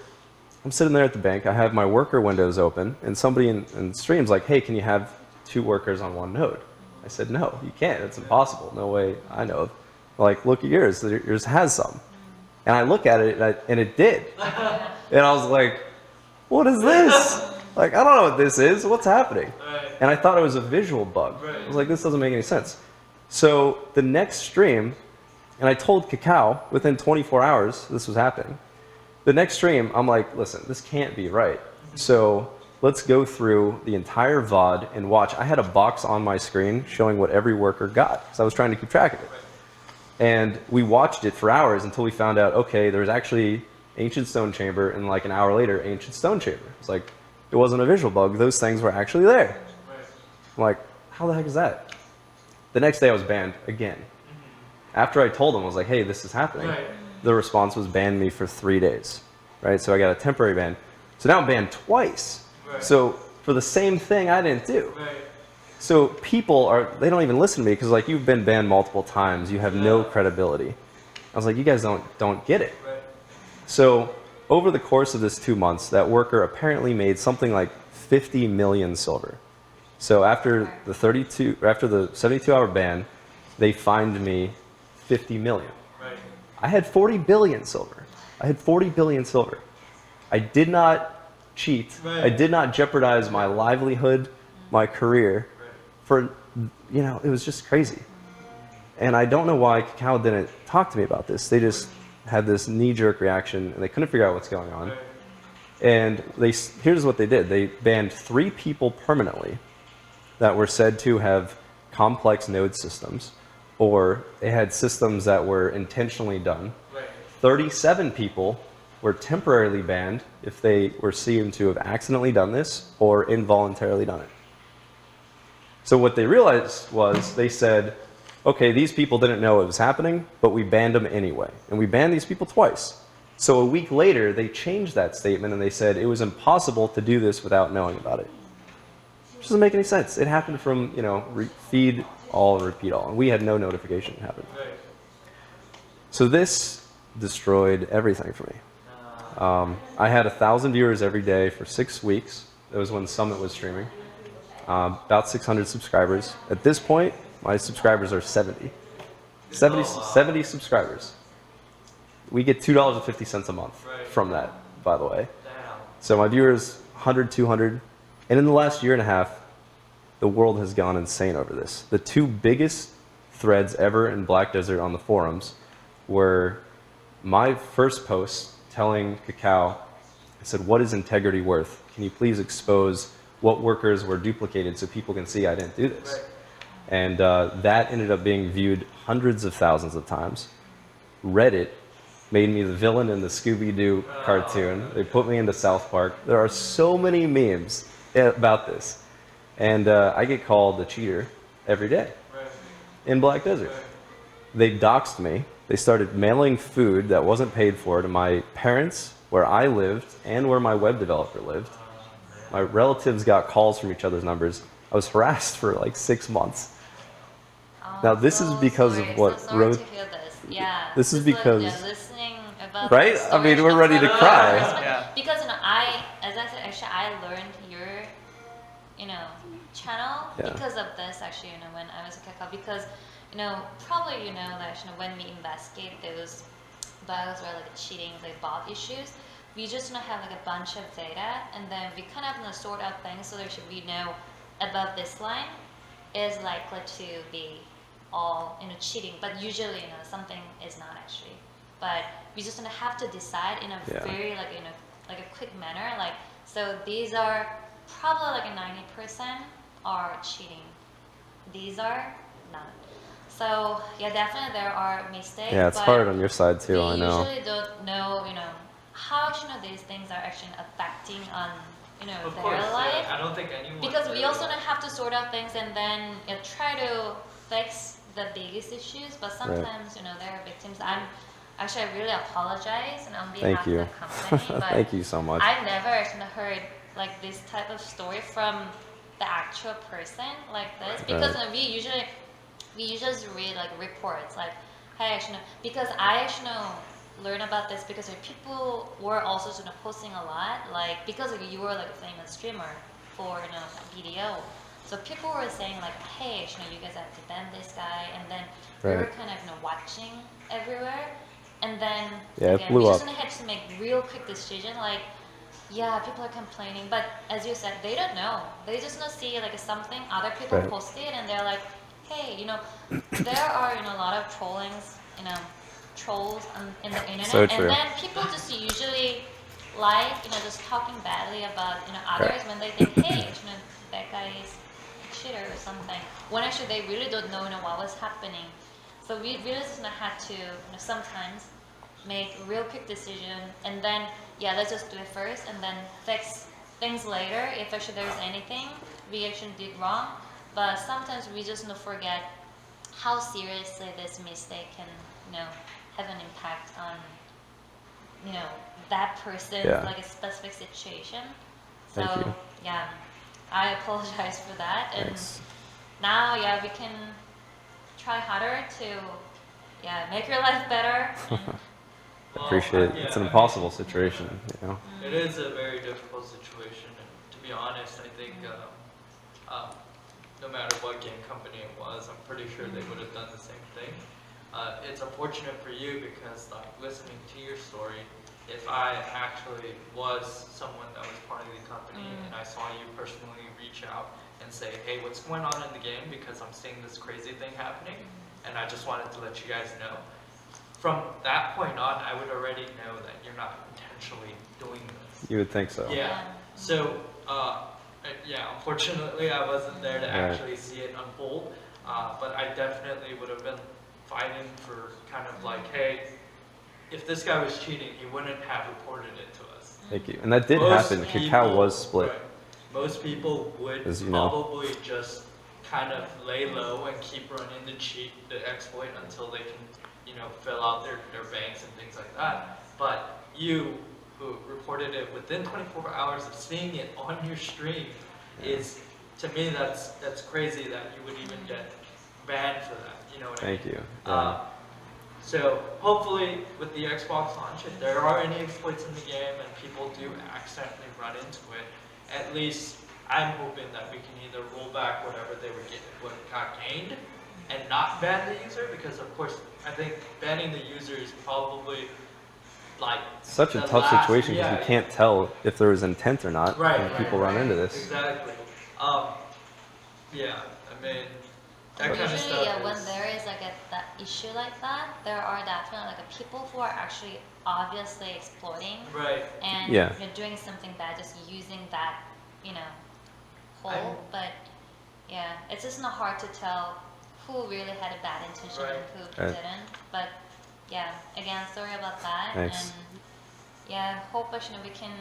I'm sitting there at the bank. I have my worker windows open, and somebody in stream's like, hey, can you have 2 workers on one node? I said, no, you can't. It's impossible. No way I know of. Like, look at yours. Yours has some. And I look at it, and it did. And I was like, what is this? Like, I don't know what this is. What's happening? And I thought it was a visual bug. I was like, this doesn't make any sense. So the next stream, and I told Kakao within 24 hours this was happening. The next stream, I'm like, listen, this can't be right. So let's go through the entire VOD and watch. I had a box on my screen showing what every worker got, because I was trying to keep track of it. And we watched it for hours until we found out, okay, there's actually Ancient Stone Chamber, and like an hour later, Ancient Stone Chamber. It's like, it wasn't a visual bug. Those things were actually there. I'm like, how the heck is that? The next day I was banned again. After I told them, I was like, hey, this is happening. The response was ban me for 3 days, right? So I got a temporary ban. So now I'm banned twice. So for the same thing I didn't do. So people they don't even listen to me because like, you've been banned multiple times. You have no credibility. I was like, you guys don't get it. So over the course of this 2 months, that worker apparently made something like 50 million silver. So after the 72-hour ban, they fined me 50 million. I had 40 billion silver. I did not cheat. I did not jeopardize my livelihood my career for, you know, it was just crazy. And I don't know why Kakao didn't talk to me about this. They just had this knee-jerk reaction, and they couldn't figure out what's going on. And here's what they did. They banned 3 people permanently that were said to have complex node systems, or they had systems that were intentionally done. 37 people were temporarily banned if they were seen to have accidentally done this or involuntarily done it. So what they realized was, they said, okay, these people didn't know it was happening, but we banned them anyway. And we banned these people twice. So a week later, they changed that statement and they said it was impossible to do this without knowing about it. Which doesn't make any sense. It happened from, you know, feed all, repeat all. And we had no notification it happened. So this destroyed everything for me. I had 1,000 viewers every day for 6 weeks. That was when Summit was streaming. About 600 subscribers. At this point, my subscribers are 70. 70 subscribers. We get $2.50 a month from that, by the way. So my viewers, 100, 200. And in the last year and a half, the world has gone insane over this. The 2 biggest threads ever in Black Desert on the forums were my first post telling Kakao, I said, what is integrity worth? Can you please expose what workers were duplicated so people can see I didn't do this? And that ended up being viewed hundreds of thousands of times. Reddit made me the villain in the Scooby-Doo cartoon. They put me into South Park. There are so many memes about this. And I get called a cheater every day in Black Desert. They doxed me. They started mailing food that wasn't paid for to my parents, where I lived, and where my web developer lived. My relatives got calls from each other's numbers. I was harassed for like 6 months. Now this is because of what wrote. To hear this. Yeah. This is because listening about right. I mean, we're ready to cry. Because you know, as I said, actually, I learned your, you know, channel because of this. Actually, you know, when I was at Kakao, because you know, probably you know that you know, when we investigate those bugs or like cheating, like bot issues, we just you know, have like a bunch of data, and then we kind of you know, sort out things so that we know above this line is likely to be all you know cheating, but usually you know something is not actually. But we just gonna have to decide in a very like you know like a quick manner. Like so, these are probably like a 90% are cheating. These are not. So yeah, definitely there are mistakes. Yeah, it's hard on your side too. I know. We usually don't know you know how you know these things are actually affecting on you know Of their course, life. I don't think anyone. Because we also don't have to sort out things and then try to fix the biggest issues, but sometimes you know there are victims. I really apologize and on behalf of the company. But Thank you so much. I've never actually heard like this type of story from the actual person like this, because you know, we usually just read like reports like, hey, actually, because I actually learn about this because people were also sort of posting a lot, like because you were like a famous streamer for you know video. So people were saying like, hey, you know, you guys have to ban this guy, and then we were kind of you know watching everywhere, and then again, we just had to make real quick decision like, yeah, people are complaining, but as you said, they don't know. They just see like something other people posted, and they're like, hey, you know, there are you know a lot of trollings, you know, trolls in the internet, so true. and then people just usually like you know just talking badly about you know others when they think, hey, you know, that guy is cheater or something, when actually they really don't know, you know what was happening. So we really just had to you know, sometimes make a real quick decision, and then let's just do it first and then fix things later if actually there's anything we actually did wrong. But sometimes we just forget how seriously this mistake can you know have an impact on you know that person's like a specific situation. So yeah, I apologize for that, and now we can try harder to make your life better. Appreciate it. It's an impossible situation, you know. It is a very difficult situation, and to be honest, I think no matter what game company it was, I'm pretty sure they would have done the same thing. It's unfortunate for you because, like, listening to your story, if I actually was someone that was part of the company and I saw you personally reach out and say, hey, what's going on in the game, because I'm seeing this crazy thing happening, and I just wanted to let you guys know. From that point on, I would already know that you're not intentionally doing this. You would think so. Yeah. So, yeah, unfortunately, I wasn't there to Right. actually see it unfold, but I definitely would have been fighting for kind of like, hey, if this guy was cheating, he wouldn't have reported it to us. Thank you. And that did Most happen. people- Kakao was split. right. Most people would As you know. probably just kind of lay low and keep running the exploit until they can, fill out their banks and things like that. But you, who reported it within 24 hours of seeing it on your stream, is, to me, that's crazy that you would even get banned for that. You know what I mean? Thank you. Yeah. So hopefully with the Xbox launch, if there are any exploits in the game and people do accidentally run into it, at least I'm hoping that we can either roll back whatever what got gained and not ban the user, because of course I think banning the user is probably like Such a the tough last- situation because yeah, you can't tell if there was intent or not Right, when right, people run right. into this. Exactly. Yeah, I mean that kind of Usually, stuff. when is- there is like that issue like that, there are definitely like people who are actually obviously exploiting Right. and Yeah. doing something bad, just using that, hole. I'm- But yeah, it's just not hard to tell who really had a bad intention Right. and who Right. didn't. But yeah, again, sorry about that. Thanks. And yeah, hope we can,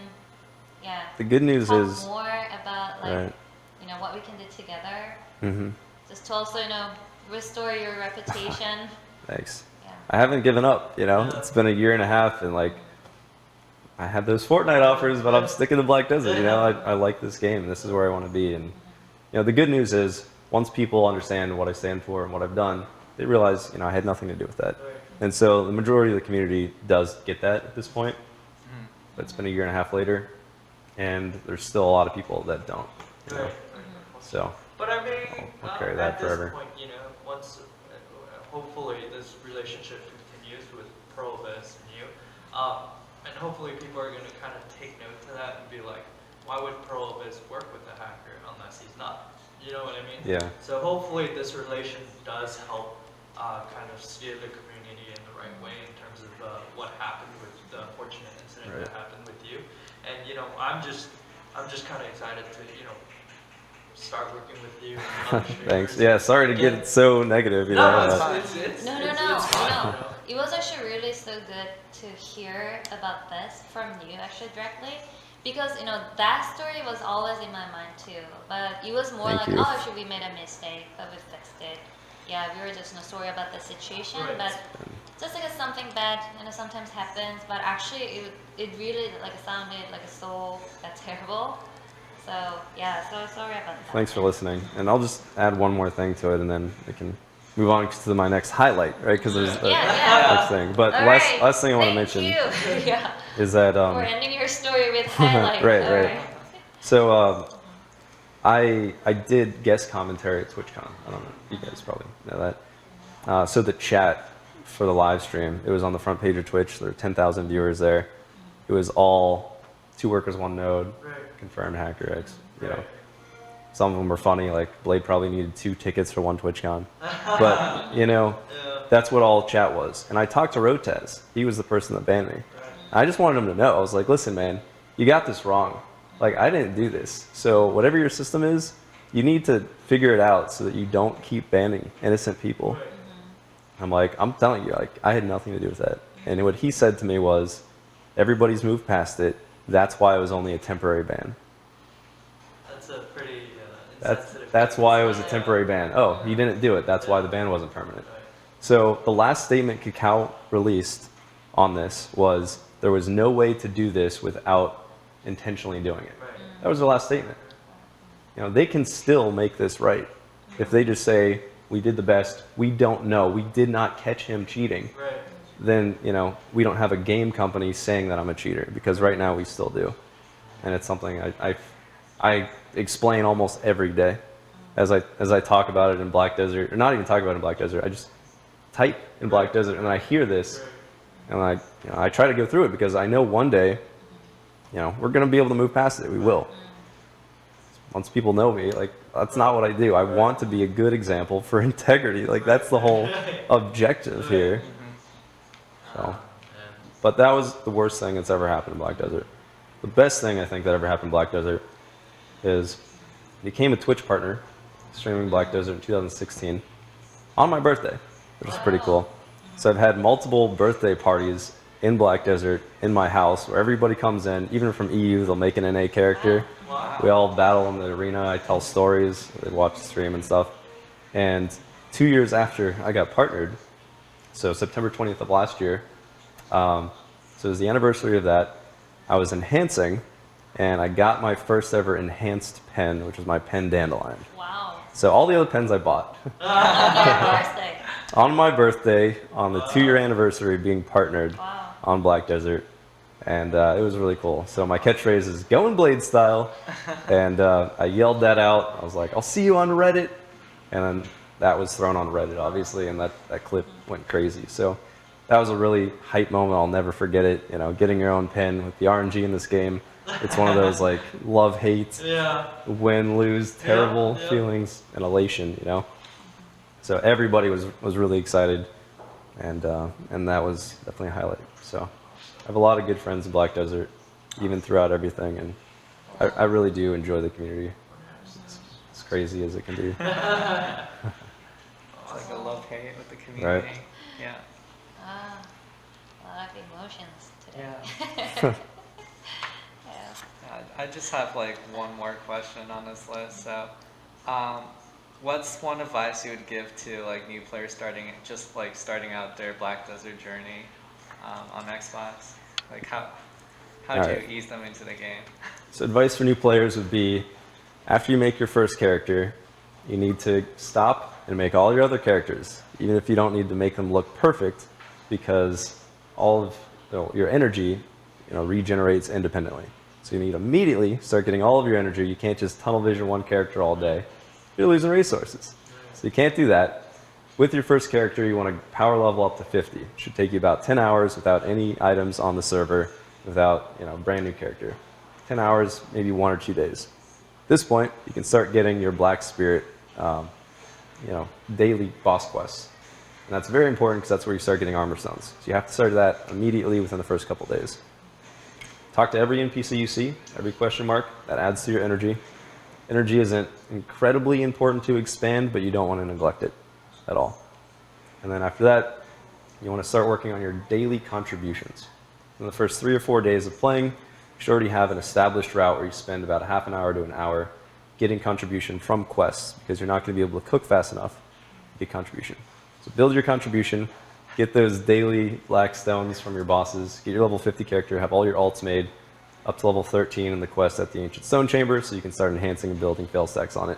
The good news talk is, more about like right. what we can do together, hmm just to also restore your reputation. Thanks. Yeah. I haven't given up. Yeah. It's been a year and a half, and like, I had those Fortnite offers, but I'm sticking to Black Desert. I like this game. This is where I want to be, and the good news is, once people understand what I stand for and what I've done, they realize I had nothing to do with that. Right. And so the majority of the community does get that at this point. But it's been a year and a half later, and there's still a lot of people that don't. Right. So But I mean, I'll carry that at forever. this point, once hopefully this relationship continues with Preface and you, and hopefully people are going to kind of take note to that and be like, why would Preface work with the hacker unless he's not? You know what I mean? yeah, So hopefully this relation does help kind of steer the community in the right way in terms of what happened with the unfortunate incident Right. that happened with you. And I'm just kind of excited to start working with you. And other thanks. streamers. Yeah, sorry to get Again, so negative. No, but- it's No, it's fine, It was actually really so good to hear about this from you actually directly. Because that story was always in my mind too, but it was more Thank like, you. oh, actually we made a mistake, but we fixed it. Yeah, we were just sorry about the situation, Right. but just like something bad, sometimes happens. But actually, it really sounded like so terrible. So yeah, so sorry about that. Thanks for listening. And I'll just add one more thing to it, and then we can move on to my next highlight, right? Because there's the Yeah. next thing. But All last right. last thing I want to Thank mention you. Yeah. is that We're ending your story with highlight. Right, All right. So I did guest commentary at TwitchCon. I don't know. You guys probably know that. So the chat for the live stream, it was on the front page of Twitch. There were 10,000 viewers there. It was all 2 workers, 1 node, Right. confirmed hacker X. Right. Some of them were funny. Like Blade probably needed 2 tickets for 1 TwitchCon. But Yeah. that's what all chat was. And I talked to Rotez. He was the person that banned me. Right. I just wanted him to know. I was like, listen, man, you got this wrong. Like, I didn't do this. So whatever your system is, you need to figure it out so that you don't keep banning innocent people. Right. I'm like, I'm telling you, like, I had nothing to do with that. And what he said to me was, everybody's moved past it. That's why it was only a temporary ban. That's a pretty insensitive. That's thing why to it was a say. temporary ban. Oh, he didn't do it. That's why the ban wasn't permanent. Right. So the last statement Kakao released on this was, there was no way to do this without intentionally doing it. Right. That was their last statement. They can still make this right. If they just say, we did the best, we don't know, we did not catch him cheating, Right. then, we don't have a game company saying that I'm a cheater, because right now we still do. And it's something I explain almost every day as I talk about it in Black Desert, or not even talk about it in Black Desert, I just type in Black Desert, and then I hear this, Right. and I try to go through it, because I know one day, we're going to be able to move past it. We will. once people know me, like that's not what I do. I want to be a good example for integrity. Like that's the whole objective here. So, And but that was the worst thing that's ever happened in Black Desert. The best thing I think that ever happened in Black Desert is I became a Twitch partner, streaming Black Desert in 2016 on my birthday, which is pretty cool. So I've had multiple birthday parties in Black Desert in my house where everybody comes in, even from EU, they'll make an NA character. wow. We all battle in the arena. I tell stories. They watch the stream and stuff. And 2 years after I got partnered, so September 20th of last year, so it was the anniversary of that. I was enhancing, and I got my first ever enhanced pen, which was my pen Dandelion. Wow. So all the other pens I bought On your birthday. on my birthday, on the 2-year anniversary of being partnered Wow. on Black Desert. And it was really cool. So my catchphrase is "Going Blade style," and I yelled that out. I was like, "I'll see you on Reddit," and then that was thrown on Reddit, obviously, and that clip went crazy. So that was a really hype moment. I'll never forget it. You know, getting your own pen with the RNG in this game. It's one of those like love-hate, Yeah. win-lose, terrible yeah. feelings and elation. You know. So everybody was really excited, and that was definitely a highlight. So. I have a lot of good friends in Black Desert, even throughout everything, and I really do enjoy the community. It's as crazy as it can be. It's like a love-hate with the community. Right. Yeah. Ah, a lot of emotions today. Yeah. Yeah. I just have like one more question on this list. So, what's one advice you would give to like new players starting out their Black Desert journey on Xbox? Like how do Alright. you ease them into the game? So advice for new players would be, after you make your first character, you need to stop and make all your other characters, even if you don't need to make them look perfect, because all of your energy regenerates independently. So you need to immediately start getting all of your energy. You can't just tunnel vision one character all day. You're losing resources. So you can't do that. With your first character, you want to power level up to 50. It should take you about 10 hours without any items on the server, without a brand new character. 10 hours, maybe 1 or 2 days. At this point, you can start getting your Black Spirit, daily boss quests. And that's very important because that's where you start getting armor stones. So you have to start that immediately within the first couple days. Talk to every NPC you see, every question mark. That adds to your energy. Energy isn't incredibly important to expand, but you don't want to neglect it at all. And then after that, you want to start working on your daily contributions. In the first 3 or 4 days of playing, you should already have an established route where you spend about a half an hour to an hour getting contribution from quests, because you're not going to be able to cook fast enough to get contribution. So build your contribution, get those daily black stones from your bosses, get your level 50 character, have all your alts made up to level 13 in the quest at the Ancient Stone Chamber, so you can start enhancing and building fail stacks on it.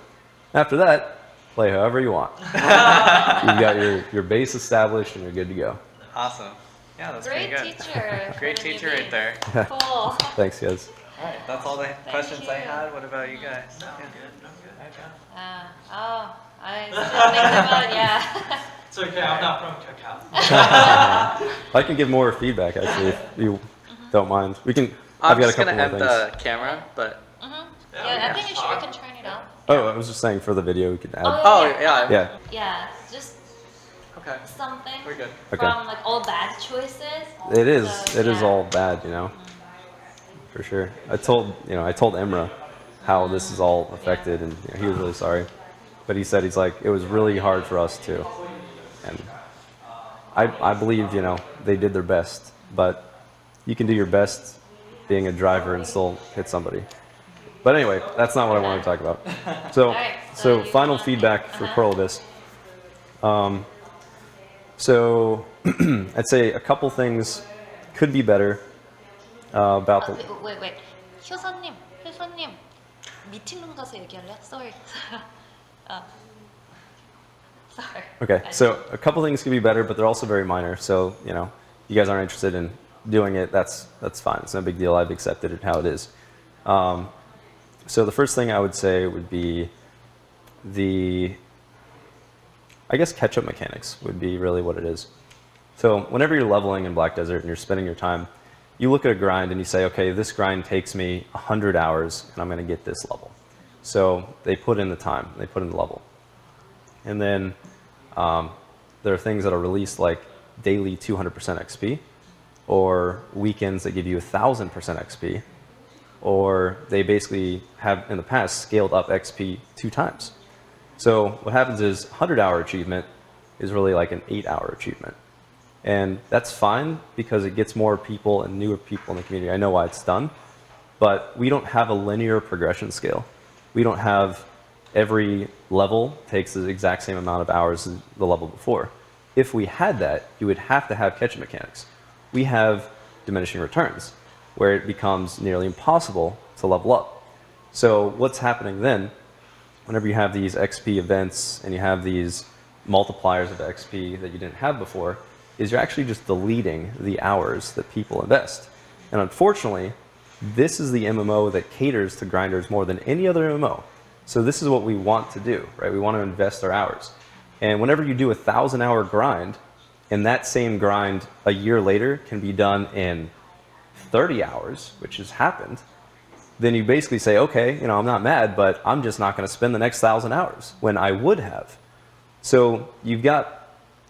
After that, play however you want. You've got your base established and you're good to go. Awesome. Yeah, that's Great pretty good. teacher. Great for the teacher newbies. right there. Cool. Thanks, guys. All right, that's all the questions I you. had. What about you guys? No, Yeah. I'm good. I'm good. I still think about, yeah. It's okay. I'm not from Kakao. I can give more feedback, actually, if you don't mind. We can. I'm I've got a just couple gonna more end things. the camera, but Yeah, Yeah, I we think can you talk. can turn it up. Oh, I was just saying for the video, we could add. oh yeah, Yeah. Yeah, just okay, something we're good. Okay. from like all bad choices. It is. So, It is yeah. all bad, for sure. I told Emra how this is all affected, and he was really sorry. But he said it was really hard for us too, and I believe they did their best, but you can do your best being a driver and still hit somebody. But anyway, that's not what I wanted to talk about. So, Alright, so you final wanna- feedback for uh-huh. Pearl Abyss. So I'd say a couple things could be better about the. Wait. 효선님, 미팅룸 가서 얘기할래? Sorry. Sorry. Okay, so a couple things could be better, but they're also very minor. So you guys aren't interested in doing it. That's fine. It's no big deal. I've accepted it how it is. So the first thing I would say would be catch-up mechanics would be really what it is. So whenever you're leveling in Black Desert and you're spending your time, you look at a grind and you say, okay, this grind takes me 100 hours and I'm going to get this level. So they put in the time, they put in the level. And then there are things that are released like daily 200% XP, or weekends that give you 1,000% XP, or they basically have in the past scaled up XP 2 times. So what happens is 100-hour achievement is really like an 8-hour achievement. And that's fine because it gets more people and newer people in the community. I know why it's done, but we don't have a linear progression scale. We don't have every level takes the exact same amount of hours as the level before. If we had that, you would have to have catch-up mechanics. We have diminishing returns, where it becomes nearly impossible to level up. So what's happening then, whenever you have these XP events and you have these multipliers of XP that you didn't have before, is you're actually just deleting the hours that people invest. And unfortunately, this is the MMO that caters to grinders more than any other MMO. So this is what we want to do, right? We want to invest our hours. And whenever you do a 1,000-hour grind, and that same grind a year later can be done in 30 hours, which has happened, then you basically say, okay, you know, I'm not mad, but I'm just not going to spend the next 1,000 hours when I would have. So you've got,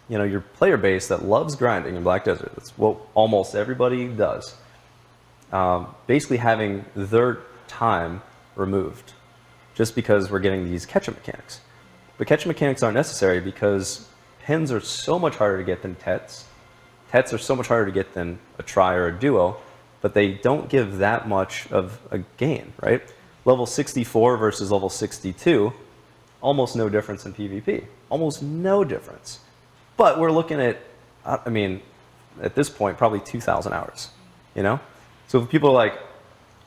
you know, your player base that loves grinding in Black Desert. That's what almost everybody does. Basically having their time removed just because we're getting these catch-up mechanics. But catch-up mechanics aren't necessary because pins are so much harder to get than tets. Tets are so much harder to get than a try or a duo, but they don't give that much of a gain, right? Level 64 versus level 62, almost no difference in PvP. Almost no difference. But we're looking at, I mean, at this point, probably 2,000 hours, you know? So if people are like,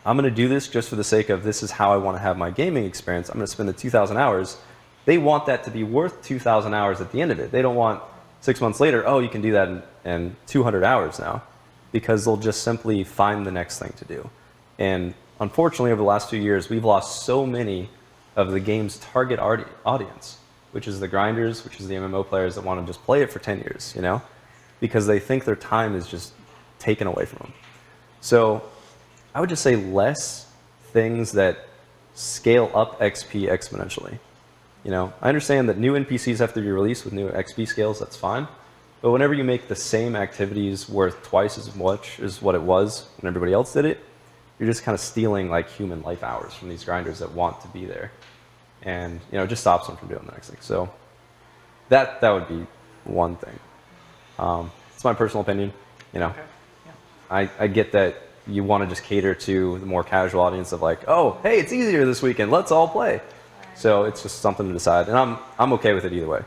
I'm going to do this just for the sake of this is how I want to have my gaming experience, I'm going to spend the 2,000 hours, they want that to be worth 2,000 hours at the end of it. They don't want 6 months later, oh, you can do that in 200 hours now, because they'll just simply find the next thing to do. And unfortunately, over the last few years, we've lost so many of the game's target audience, which is the grinders, which is the MMO players that want to just play it for 10 years, you know, because they think their time is just taken away from them. So I would just say less things that scale up XP exponentially. You know, I understand that new NPCs have to be released with new XP scales, that's fine. But whenever you make the same activities worth twice as much as what it was when everybody else did it, you're just kind of stealing like human life hours from these grinders that want to be there. And, you know, it just stops them from doing the next thing. So that would be one thing. It's my personal opinion, you know. Okay. Yeah. I get that you want to just cater to the more casual audience of like, oh, hey, it's easier this weekend, let's all play. So it's just something to decide, and I'm okay with it either way.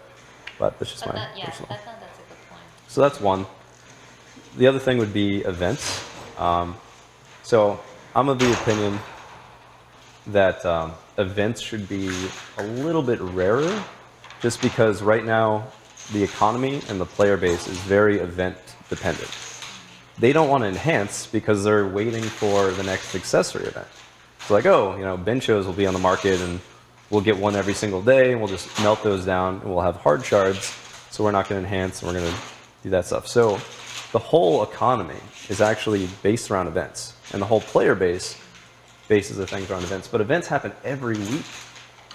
But that's just my personal. That's a good point. So that's one. The other thing would be events. So I'm of the opinion that events should be a little bit rarer, just because right now the economy and the player base is very event dependent. They don't want to enhance because they're waiting for the next accessory event. So like, oh, you know, benchos will be on the market and we'll get one every single day and we'll just melt those down and we'll have hard shards. So we're not going to enhance and we're going to do that stuff. So the whole economy is actually based around events, and the whole player base bases their things around events. But events happen every week,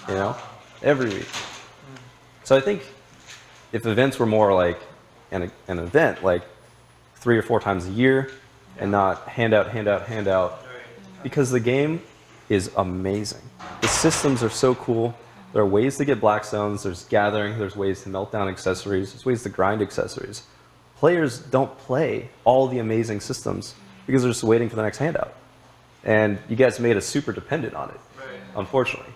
you know, every week. So I think if events were more like an event, like 3 or 4 times a year, and not handout, because the game is amazing. The systems are so cool. There are ways to get blackstones, there's gathering, there's ways to melt down accessories, there's ways to grind accessories. Players don't play all the amazing systems because they're just waiting for the next handout. And you guys made us super dependent on it, unfortunately.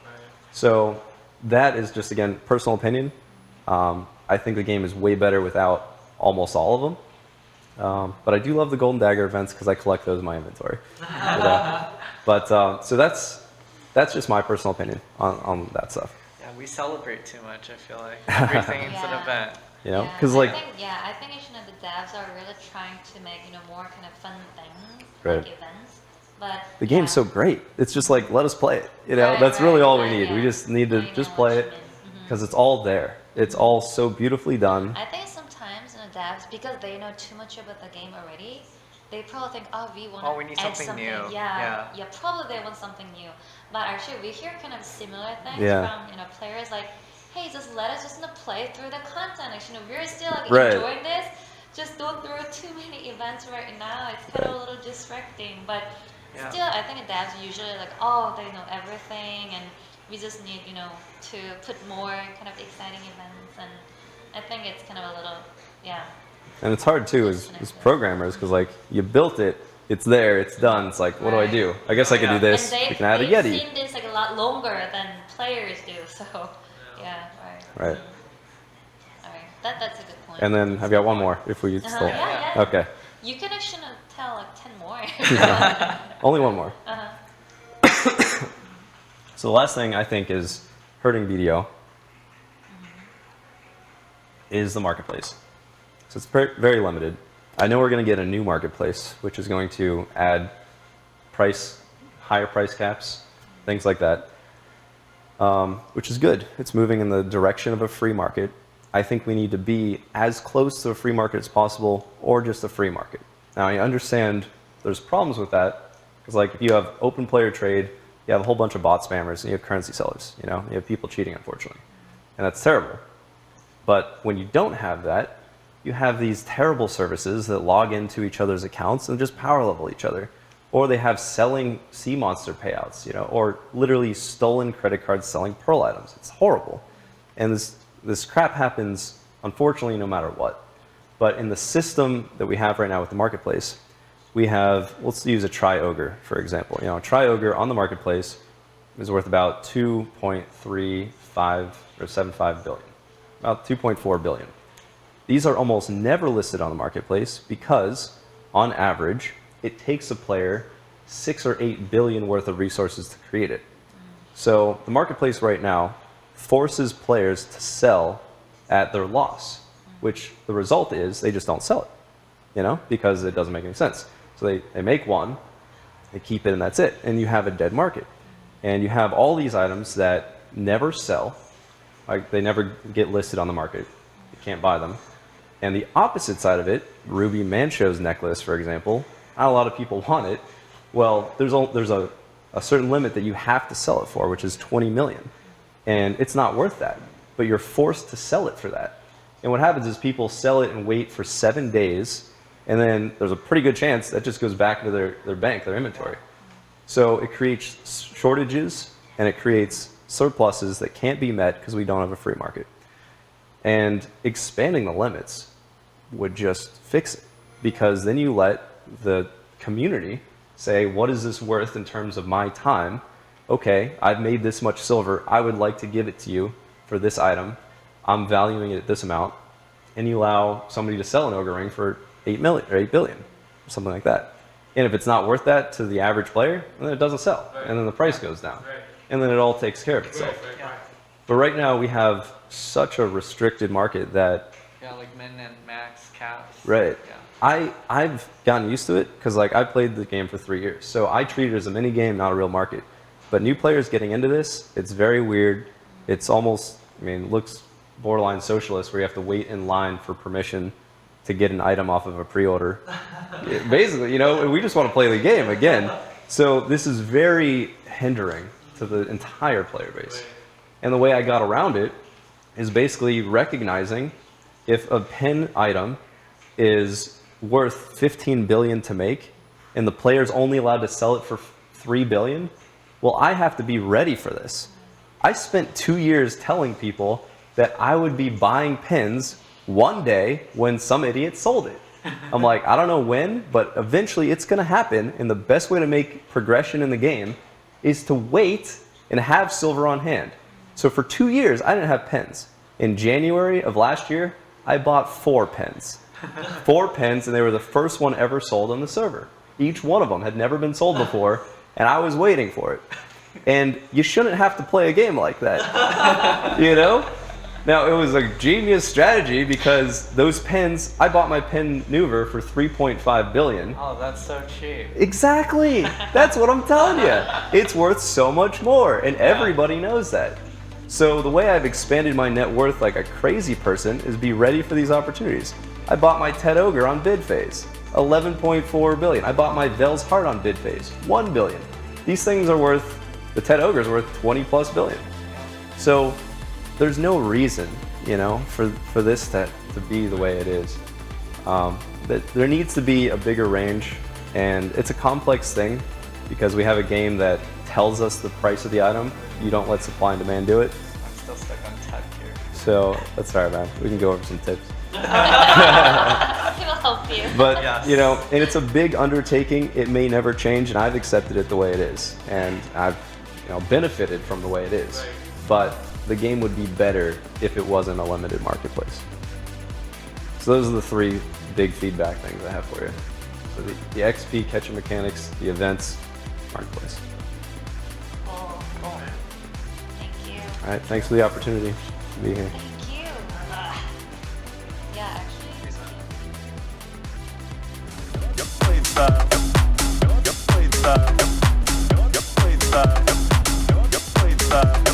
So that is just, again, personal opinion. I think the game is way better without almost all of them. But I do love the Golden Dagger events because I collect those in my inventory. So that's just my personal opinion on that stuff. Yeah, we celebrate too much, I feel like. Everything's an event. You know, Yeah, because like, I think you know, the devs are really trying to make, you know, more kind of fun things, Right. like events. But the game's so great. It's just like, let us play it. You know, that's really all we need. We just need to just play it because it's all there. It's all so beautifully done. I think sometimes, you know, devs, because they know too much about the game already, they probably think, oh, we want Oh, to we need add something something. new. Yeah, probably they want something new. But actually, we hear kind of similar things Yeah. from players like, hey, just let us just play through the content. Actually, we're still like Right. enjoying this. Just don't throw too many events right now. It's kind of a little distracting. But Yeah. still, I think devs usually like, oh, they know everything, and we just need to put more kind of exciting events. And I think it's kind of a little, yeah. And it's hard too as programmers because like you built it, it's there, it's done. It's like, what do I Right. do? I guess I could do this. And We can add a they've Yeti. seen this like a lot longer than players do. So yeah, right. Right. All right. That's a good point. And then I've got one more if we still. Yeah. Okay. You can actually tell like 10 more. Only one more. Uh-huh. So the last thing I think is hurting BDO is the marketplace. So it's very limited. I know we're going to get a new marketplace, which is going to add higher price caps, things like that, which is good. It's moving in the direction of a free market. I think we need to be as close to a free market as possible, or just a free market. Now, I understand there's problems with that, because like if you have open player trade, you have a whole bunch of bot spammers, and you have currency sellers. You have people cheating, unfortunately, and that's terrible. But when you don't have that, you have these terrible services that log into each other's accounts and just power level each other. Or they have selling sea monster payouts, or literally stolen credit cards selling pearl items. It's horrible. And this crap happens, unfortunately, no matter what. But in the system that we have right now with the marketplace, we have, let's use a Tri-Ogre, for example. A Tri-Ogre on the marketplace is worth about 2.35 or 75 billion, about 2.4 billion. These are almost never listed on the marketplace because, on average, it takes a player 6 or 8 billion worth of resources to create it. So the marketplace right now forces players to sell at their loss, which the result is they just don't sell it, because it doesn't make any sense. So they make one, they keep it, and that's it. And you have a dead market. And you have all these items that never sell, like they never get listed on the market. You can't buy them. And the opposite side of it, Ruby Mancho's necklace, for example, not a lot of people want it. Well, there's a certain limit that you have to sell it for, which is 20 million. And it's not worth that, but you're forced to sell it for that. And what happens is people sell it and wait for 7 days, and then there's a pretty good chance that just goes back to their bank, their inventory. So it creates shortages, and it creates surpluses that can't be met because we don't have a free market. And expanding the limits would just fix it, because then you let the community say, what is this worth in terms of my time? Okay, I've made this much silver. I would like to give it to you for this item. I'm valuing it at this amount. And you allow somebody to sell an ogre ring for 8 million or 8 billion, or something like that. And if it's not worth that to the average player, then it doesn't sell. And then the price goes down. And then it all takes care of itself. But right now we have such a restricted market that Yeah, like min and max caps. right. Yeah. I've gotten used to it because like I played the game for 3 years, so I treat it as a mini game, not a real market. But new players getting into this, it's very weird. It's almost, it looks borderline socialist, where you have to wait in line for permission to get an item off of a pre-order. Basically, we just want to play the game again. So this is very hindering to the entire player base. And the way I got around it is basically recognizing if a pen item is worth 15 billion to make and the player's only allowed to sell it for 3 billion, well, I have to be ready for this. I spent 2 years telling people that I would be buying pens one day when some idiot sold it. I'm like, I don't know when, but eventually it's going to happen, and the best way to make progression in the game is to wait and have silver on hand. So for 2 years, I didn't have pens. In January of last year, I bought 4 pens. 4 pens, and they were the first one ever sold on the server. Each one of them had never been sold before, and I was waiting for it. And you shouldn't have to play a game like that, Now, it was a genius strategy because those pens, I bought my pen Nuver for 3.5 billion. Oh, that's so cheap. Exactly. That's what I'm telling you. It's worth so much more, and everybody knows that. So the way I've expanded my net worth like a crazy person is be ready for these opportunities. I bought my Ted Ogre on bid phase. 11.4 billion. I bought my Vel's Heart on bid phase, 1 billion. These things are worth, the Ted Ogre's worth 20 plus billion. So there's no reason, you know, for this to be the way it is. There needs to be a bigger range, and it's a complex thing because we have a game that tells us the price of the item. You don't let supply and demand do it. I'm still stuck on tech here. So that's all right, man. We can go over some tips. He will help you. But Yes. you know, and it's a big undertaking. It may never change, and I've accepted it the way it is, and I've, you know, benefited from the way it is. Right. But the game would be better if it wasn't a limited marketplace. So those are the three big feedback things I have for you. So the XP, catching mechanics, the events, marketplace. Cool. Thank you. All right, thanks for the opportunity to be here. Thank you. Yeah, actually. Yep, played that.